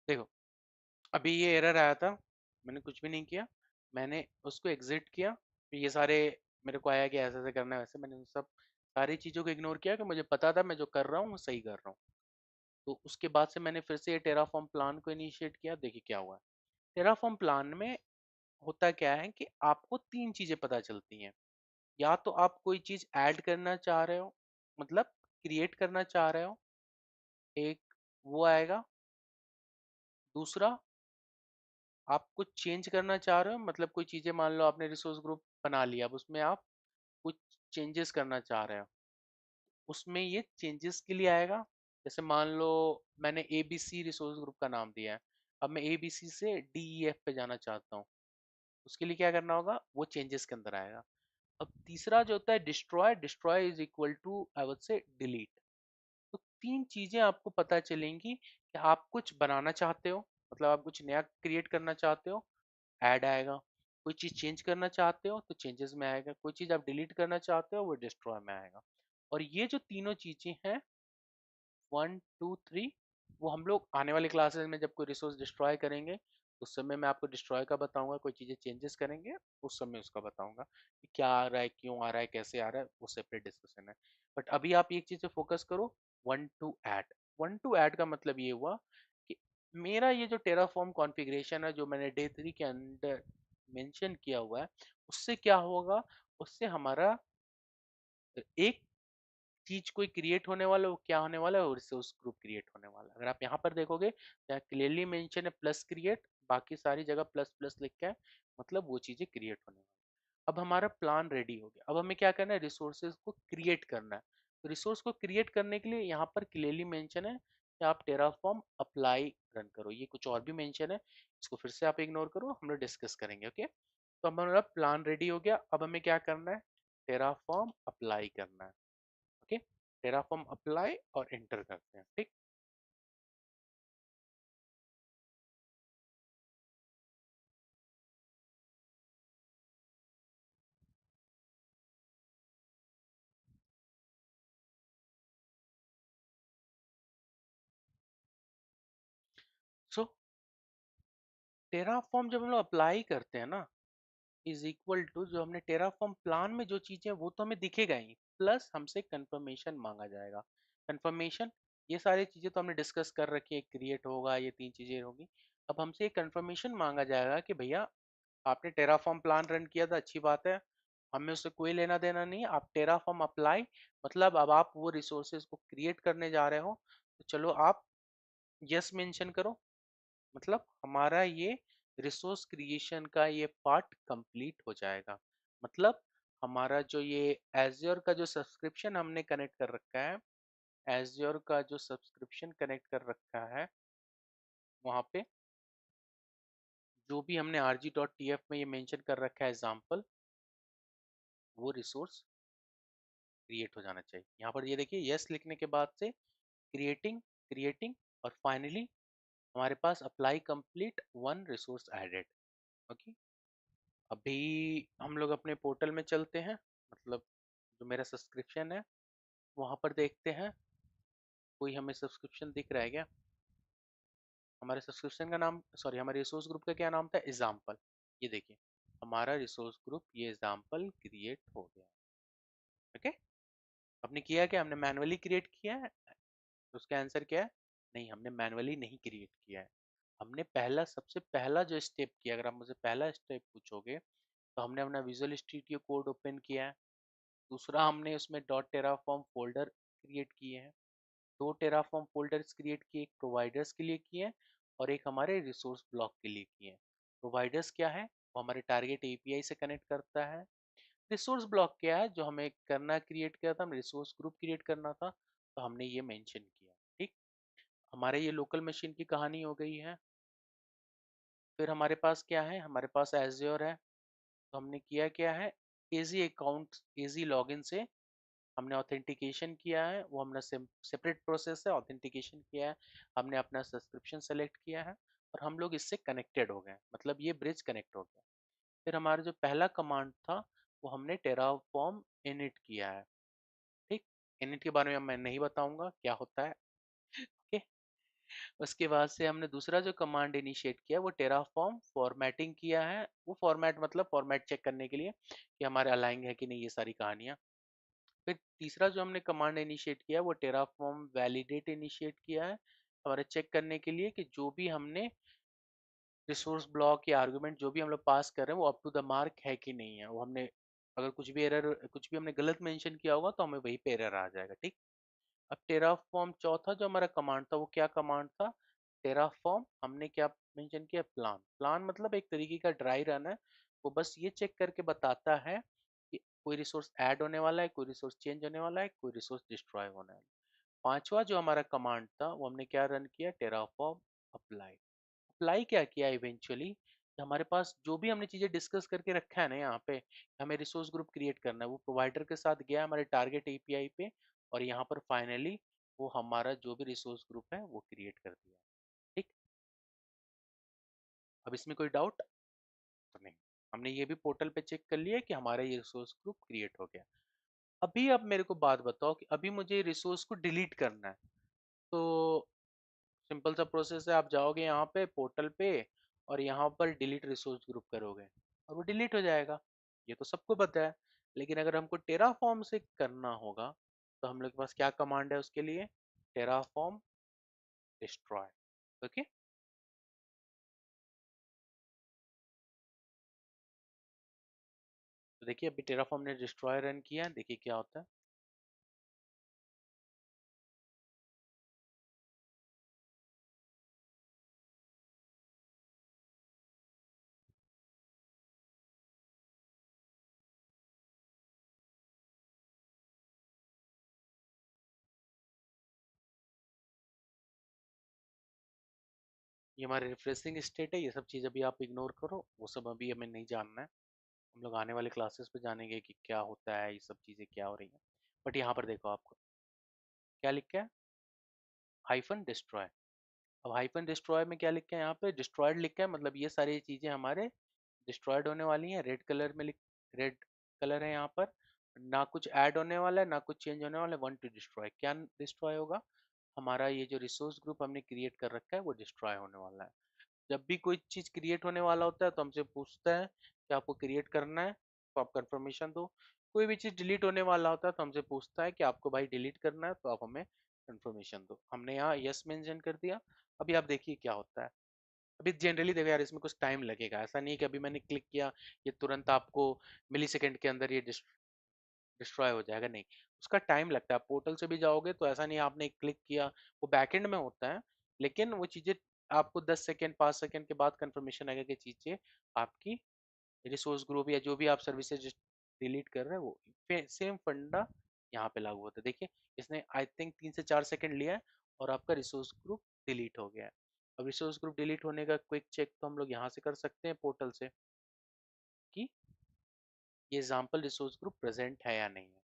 देखो, अभी ये एरर आया था, मैंने कुछ भी नहीं किया, मैंने उसको एग्जिट किया, फिर ये सारे मेरे को आया कि ऐसे ऐसे करना है, वैसे मैंने उन सब सारी चीज़ों को इग्नोर किया कि मुझे पता था मैं जो कर रहा हूँ वो सही कर रहा हूँ। तो उसके बाद से मैंने फिर से ये टेराफॉर्म प्लान को इनिशिएट किया। देखिए क्या हुआ। टेराफॉर्म प्लान में होता क्या है कि आपको तीन चीज़ें पता चलती हैं। या तो आप कोई चीज़ ऐड करना चाह रहे हो, मतलब क्रिएट करना चाह रहे हो, एक वो आएगा। दूसरा, आप कुछ चेंज करना चाह रहे हो, मतलब कोई चीज़ें, मान लो आपने रिसोर्स ग्रुप बना लिया, अब उसमें आप कुछ चेंजेस करना चाह रहे हो, उसमें ये चेंजेस के लिए आएगा। जैसे मान लो मैंने A B C resource group का नाम दिया है, अब मैं ए बी सी से डी ई एफ पे जाना चाहता हूँ, उसके लिए क्या करना होगा, वो चेंजेस के अंदर आएगा। अब तीसरा जो होता है destroy, destroy is equal to I would say delete. तो तीन चीजें आपको पता चलेंगी कि आप कुछ बनाना चाहते हो, मतलब आप कुछ नया क्रिएट करना चाहते हो, ऐड आएगा। कोई चीज चेंज करना चाहते हो तो चेंजेस में आएगा, कोई चीज आप डिलीट करना चाहते हो वो डिस्ट्रॉय में आएगा। और ये जो तीनों चीजें हैं, 1 2 3, वो हम लोग आने वाले क्लासेस में जब कोई रिसोर्स डिस्ट्रॉय करेंगे उस समय मैं आपको डिस्ट्रॉय का बताऊंगा, कोई चीज़ें चेंजेस करेंगे उस समय उसका बताऊंगा कि क्या आ रहा है, क्यों आ रहा है, कैसे आ रहा है, वो सेपरेट डिस्कशन है। बट अभी आप एक चीज़ पे फोकस करो, 1 to add। 1 to add का मतलब ये हुआ कि मेरा ये जो टेराफॉर्म कॉन्फ़िगरेशन है जो मैंने डे 3 के अंदर मेंशन किया हुआ है, उससे क्या होगा, उससे हमारा एक चीज कोई क्रिएट होने वाला है, वो क्या होने वाला है, और रिसोर्स ग्रुप क्रिएट होने वाला है। अगर आप यहाँ पर देखोगे यहाँ क्लियरली मेंशन है प्लस क्रिएट, बाकी सारी जगह प्लस प्लस लिख के है, मतलब वो चीजें क्रिएट होने वाली। अब हमारा प्लान रेडी हो गया, अब हमें क्या करना है, रिसोर्सेज को क्रिएट करना है। तो रिसोर्स को क्रिएट करने के लिए यहाँ पर क्लियरली मेंशन है कि आप टेराफॉर्म अप्लाई रन करो, ये कुछ और भी मेंशन है, इसको फिर से आप इग्नोर करो, हम लोग डिस्कस करेंगे। ओके, तो हमारा प्लान रेडी हो गया, अब हमें क्या करना है, टेराफॉर्म अप्लाई करना है। ओके, टेराफॉर्म अप्लाई और एंटर करते हैं। ठीक, सो टेराफॉर्म जब हम लोग अप्लाई करते हैं ना, इज इक्वल टू जो हमने टेराफॉर्म प्लान में जो चीजें वो तो हमें दिखेगा ही, प्लस हमसे कंफर्मेशन मांगा जाएगा। कंफर्मेशन, ये सारी चीजें तो हमने डिस्कस कर रखी है, क्रिएट होगा, ये तीन चीजें होगी। अब हमसे एक कंफर्मेशन मांगा जाएगा कि भैया आपने टेराफॉर्म प्लान रन किया था, अच्छी बात है, हमें उससे कोई लेना देना नहीं है। आप टेराफॉर्म अप्लाई, मतलब अब आप वो रिसोर्सेज को क्रिएट करने जा रहे हो, तो चलो आप यस मेंशन करो, मतलब हमारा ये रिसोर्स क्रिएशन का ये पार्ट कंप्लीट हो जाएगा। मतलब हमारा जो ये एज्योर का जो सब्सक्रिप्शन हमने कनेक्ट कर रखा है, एज्योर का जो सब्सक्रिप्शन कनेक्ट कर रखा है, वहाँ पे जो भी हमने rg.tf में ये मेंशन कर रखा है एग्जाम्पल, वो रिसोर्स क्रिएट हो जाना चाहिए। यहाँ पर ये देखिए यस लिखने के बाद से क्रिएटिंग, क्रिएटिंग, और फाइनली हमारे पास apply complete, one resource added. Okay, अभी हम लोग अपने पोर्टल में चलते हैं, मतलब जो मेरा सब्सक्रिप्शन है वहाँ पर देखते हैं, कोई हमें सब्सक्रिप्शन दिख रहा है क्या। हमारे सब्सक्रिप्शन का नाम, सॉरी हमारे रिसोर्स ग्रुप का क्या नाम था, एग्जाम्पल। ये देखिए हमारा रिसोर्स ग्रुप ये एग्जाम्पल क्रिएट हो गया। ओके, आपने किया क्या, हमने मैनुअली क्रिएट किया है, तो उसका आंसर क्या है, नहीं हमने मैनुअली नहीं क्रिएट किया है। हमने पहला, सबसे पहला जो स्टेप किया, अगर आप मुझे पहला स्टेप पूछोगे, तो हमने अपना विजुअल स्टूडियो कोड ओपन किया है। दूसरा, हमने उसमें डॉट टेराफॉर्म फोल्डर क्रिएट किए हैं, दो टेराफॉर्म फोल्डर्स क्रिएट किए, एक प्रोवाइडर्स के लिए किए हैं और एक हमारे रिसोर्स ब्लॉक के लिए किए हैं। प्रोवाइडर्स क्या है, वो हमारे टारगेट एपीआई से कनेक्ट करता है। रिसोर्स ब्लॉक क्या है, जो हमें करना, क्रिएट किया था, हमें रिसोर्स ग्रुप क्रिएट करना था, तो हमने ये मेंशन किया। ठीक, हमारे ये लोकल मशीन की कहानी हो गई है। फिर हमारे पास क्या है, हमारे पास एज्योर है, तो हमने किया क्या है, एजी अकाउंट, एजी लॉगिन से हमने ऑथेंटिकेशन किया है, वो हमने सेपरेट प्रोसेस है, ऑथेंटिकेशन किया है, हमने अपना सब्सक्रिप्शन सेलेक्ट किया है और हम लोग इससे कनेक्टेड हो गए, मतलब ये ब्रिज कनेक्ट हो गया। फिर हमारा जो पहला कमांड था वो हमने टेराफॉर्म इनिट किया है। ठीक, इनिट के बारे में मैं नहीं बताऊंगा क्या होता है। ओके, उसके बाद से हमने दूसरा जो कमांड इनिशिएट किया वो टेराफॉर्म फॉर्मेटिंग किया है। वो फॉर्मेट मतलब फॉर्मेट चेक करने के लिए कि हमारे अलाइंग है कि नहीं ये सारी कहानियाँ। फिर तीसरा जो हमने कमांड इनिशिएट किया वो टेराफॉर्म वैलिडेट इनिशिएट किया है हमारे चेक करने के लिए कि जो भी हमने रिसोर्स ब्लॉक या आर्गुमेंट जो भी हम लोग पास कर रहे हैं वो अप टू द मार्क है कि नहीं है। वो हमने अगर कुछ भी हमने गलत मेंशन किया होगा तो हमें वही पे एरर आ जाएगा। ठीक। अब टेराफॉर्म चौथा जो हमारा कमांड था वो क्या कमांड था? टेराफॉर्म हमने क्या मेंशन किया? प्लान। प्लान मतलब एक तरीके का ड्राई रन है। वो बस ये चेक करके बताता है कि कोई रिसोर्स ऐड होने वाला है, कोई रिसोर्स चेंज होने वाला है, कोई रिसोर्स डिस्ट्रॉय होने वाला है। पांचवा जो हमारा कमांड था वो हमने क्या रन किया? Terraform apply. अप्लाई क्या किया इवेंचुअली? हमारे पास जो भी हमने चीजें डिस्कस करके रखा है ना यहाँ पे, हमें रिसोर्स ग्रुप क्रिएट करना है, वो प्रोवाइडर के साथ गया हमारे टारगेट एपीआई पे और यहाँ पर फाइनली वो हमारा जो भी रिसोर्स ग्रुप है वो क्रिएट कर दिया। ठीक। अब इसमें कोई डाउट तो नहीं? हमने ये भी पोर्टल पे चेक कर लिया कि हमारा ये रिसोर्स ग्रुप क्रिएट हो गया। अभी अब मेरे को बात बताओ कि अभी मुझे रिसोर्स को डिलीट करना है। तो सिंपल सा प्रोसेस है, आप जाओगे यहाँ पे पोर्टल पे और यहाँ पर डिलीट रिसोर्स ग्रुप करोगे और वो डिलीट हो जाएगा। ये तो सबको पता है। लेकिन अगर हमको टेराफॉर्म से करना होगा तो हम लोग के पास क्या कमांड है उसके लिए? Terraform destroy. ओके। तो देखिए अभी टेराफॉर्म ने डिस्ट्रॉय रन किया, देखिए क्या होता है। ये हमारे रिफ्रेशिंग स्टेट है, ये सब चीज़ अभी आप इग्नोर करो, वो सब अभी हमें नहीं जानना है। हम लोग आने वाले क्लासेस पे जानेंगे कि क्या होता है, ये सब चीज़ें क्या हो रही हैं। बट यहाँ पर देखो आपको क्या लिख के है? Hyphen destroy. अब हाइफन डिस्ट्रॉय में क्या लिखा है? यहाँ पे डिस्ट्रॉयड लिखा है, मतलब ये सारी चीजें हमारे डिस्ट्रॉयड होने वाली हैं। रेड कलर में लिख, रेड कलर है यहाँ पर। ना कुछ ऐड होने वाला है ना कुछ चेंज होने वाला है। वन टू डिस्ट्रॉय, क्या डिस्ट्रॉय होगा? हमारा ये जो रिसोर्स ग्रुप हमने क्रिएट कर रखा है वो डिस्ट्रॉय होने वाला है। जब भी कोई चीज क्रिएट होने वाला होता है तो हमसे पूछता है कि आपको क्रिएट करना है तो आप कंफर्मेशन दो। कोई भी चीज डिलीट होने वाला होता है तो हमसे पूछता है कि आपको भाई डिलीट करना है तो आप हमें कंफर्मेशन दो। हमने यहाँ यस मेंशन कर दिया। अभी आप देखिए क्या होता है। अभी जनरली देखो यार, इसमें कुछ टाइम लगेगा, ऐसा नहीं है कि अभी मैंने क्लिक किया ये तुरंत आपको मिली सेकेंड के अंदर ये डिस्ट्रॉय हो जाएगा, नहीं। उसका टाइम लगता है। पोर्टल से भी जाओगे तो ऐसा नहीं आपने क्लिक किया, वो बैकएंड में होता है। लेकिन वो चीजें आपको 10 सेकेंड 5 सेकेंड के बाद कंफर्मेशन आएगा कि चीजें आपकी रिसोर्स ग्रुप या जो भी आप सर्विसेज डिलीट कर रहे हैं वो सेम फंडा यहाँ पे लागू होता है। देखिए इसने आई थिंक 3 से 4 सेकंड लिया है और आपका रिसोर्स ग्रुप डिलीट हो गया है। अब रिसोर्स ग्रुप डिलीट होने का क्विक चेक तो हम लोग यहाँ से कर सकते हैं पोर्टल से कि ये एग्जाम्पल रिसोर्स ग्रुप प्रेजेंट है या नहीं है।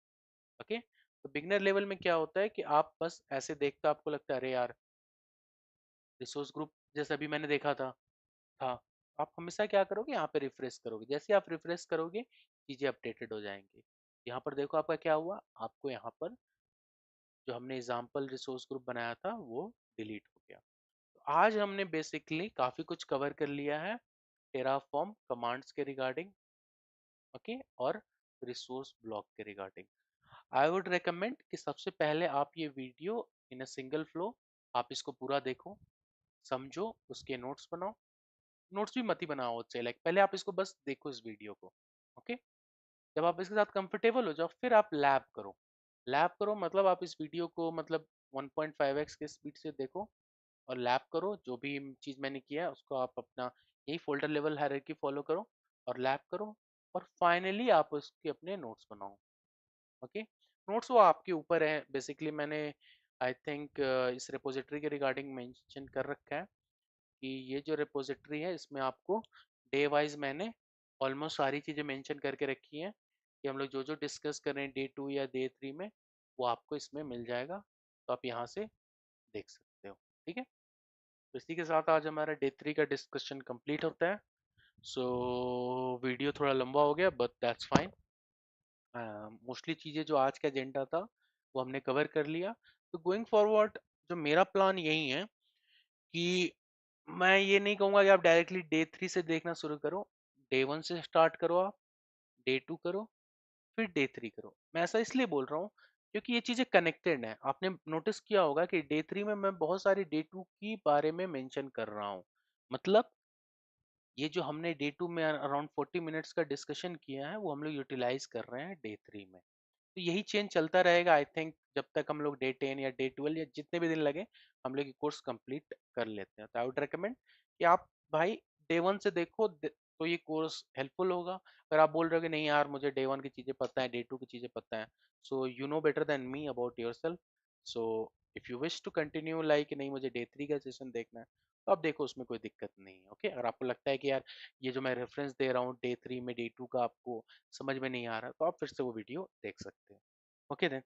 ओके। तो बिगनर लेवल में क्या होता है कि आप बस ऐसे देखते आपको लगता है अरे यार रिसोर्स ग्रुप जैसे अभी मैंने देखा था। आप हमेशा क्या करोगे? यहाँ पे रिफ्रेश करोगे। जैसे आप रिफ्रेश करोगे चीजें अपडेटेड हो जाएंगी। यहाँ पर देखो आपका क्या हुआ, आपको यहाँ पर जो हमने एग्जाम्पल रिसोर्स ग्रुप बनाया था वो डिलीट हो गया। तो आज हमने बेसिकली काफी कुछ कवर कर लिया है टेराफॉर्म कमांड्स के रिगार्डिंग। ओके। और रिसोर्स ब्लॉक के रिगार्डिंग। आई वुड रेकमेंड कि सबसे पहले आप ये video in a single flow आप इसको पूरा देखो, समझो, उसके नोट्स बनाओ। नोट्स भी मत ही बनाओ, अच्छे लाइक पहले आप इसको बस देखो इस वीडियो को। ओके। जब आप इसके साथ कंफर्टेबल हो जाओ फिर आप लैब करो। लैब करो मतलब आप इस वीडियो को मतलब 1.5x के स्पीड से देखो और लैब करो। जो भी चीज़ मैंने किया है उसको आप अपना यही फोल्डर लेवल हायरार्की फॉलो करो और लैब करो। और फाइनली आप उसके अपने नोट्स बनाओ। ओके। नोट्स वो आपके ऊपर है। बेसिकली मैंने आई थिंक इस रिपोजिटरी के रिगार्डिंग मेंशन कर रखा है कि ये जो रिपोजिटरी है इसमें आपको डे वाइज मैंने ऑलमोस्ट सारी चीज़ें मेंशन करके रखी हैं कि हम लोग जो जो डिस्कस कर रहे हैं डे 2 या डे 3 में वो आपको इसमें मिल जाएगा। तो आप यहाँ से देख सकते हो। ठीक है। तो इसी के साथ आज हमारा डे 3 का डिस्कशन कंप्लीट होता है। सो वीडियो थोड़ा लंबा हो गया बट दैट्स फाइन। मोस्टली चीज़ें जो आज का एजेंडा था वो हमने कवर कर लिया। तो गोइंग फॉरवर्ड जो मेरा प्लान यही है कि मैं ये नहीं कहूंगा कि आप डायरेक्टली डे 3 से देखना शुरू करो। डे 1 से स्टार्ट करो, आप डे 2 करो, फिर डे 3 करो। मैं ऐसा इसलिए बोल रहा हूँ क्योंकि ये चीजें कनेक्टेड हैं। आपने नोटिस किया होगा कि डे 3 में मैं बहुत सारी डे 2 की बारे में मेंशन कर रहा हूँ। मतलब ये जो हमने डे 2 में अराउंड 40 मिनट्स का डिस्कशन किया है, वो हम लोग यूटिलाइज कर रहे हैं डे 3 में। तो यही चेंज चलता रहेगा आई थिंक, जब तक हम लोग डे 10 या डे 12 या जितने भी दिन लगे हम लोग ये कोर्स कंप्लीट कर लेते हैं। तो आई वुड रिकमेंड कि आप भाई डे 1 से देखो, तो ये कोर्स हेल्पफुल होगा। अगर आप बोल रहे हो कि नहीं यार मुझे डे 1 की चीज़ें पता है, डे 2 की चीज़ें पता है, so you know better than me about yourself. So if you wish to continue like नहीं मुझे डे 3 का सेशन देखना है, तो आप देखो, उसमें कोई दिक्कत नहीं है। ओके, अगर आपको लगता है कि यार ये जो मैं रेफरेंस दे रहा हूँ डे 3 में डे 2 का आपको समझ में नहीं आ रहा, तो आप फिर से वो वीडियो देख सकते हैं। Okay then.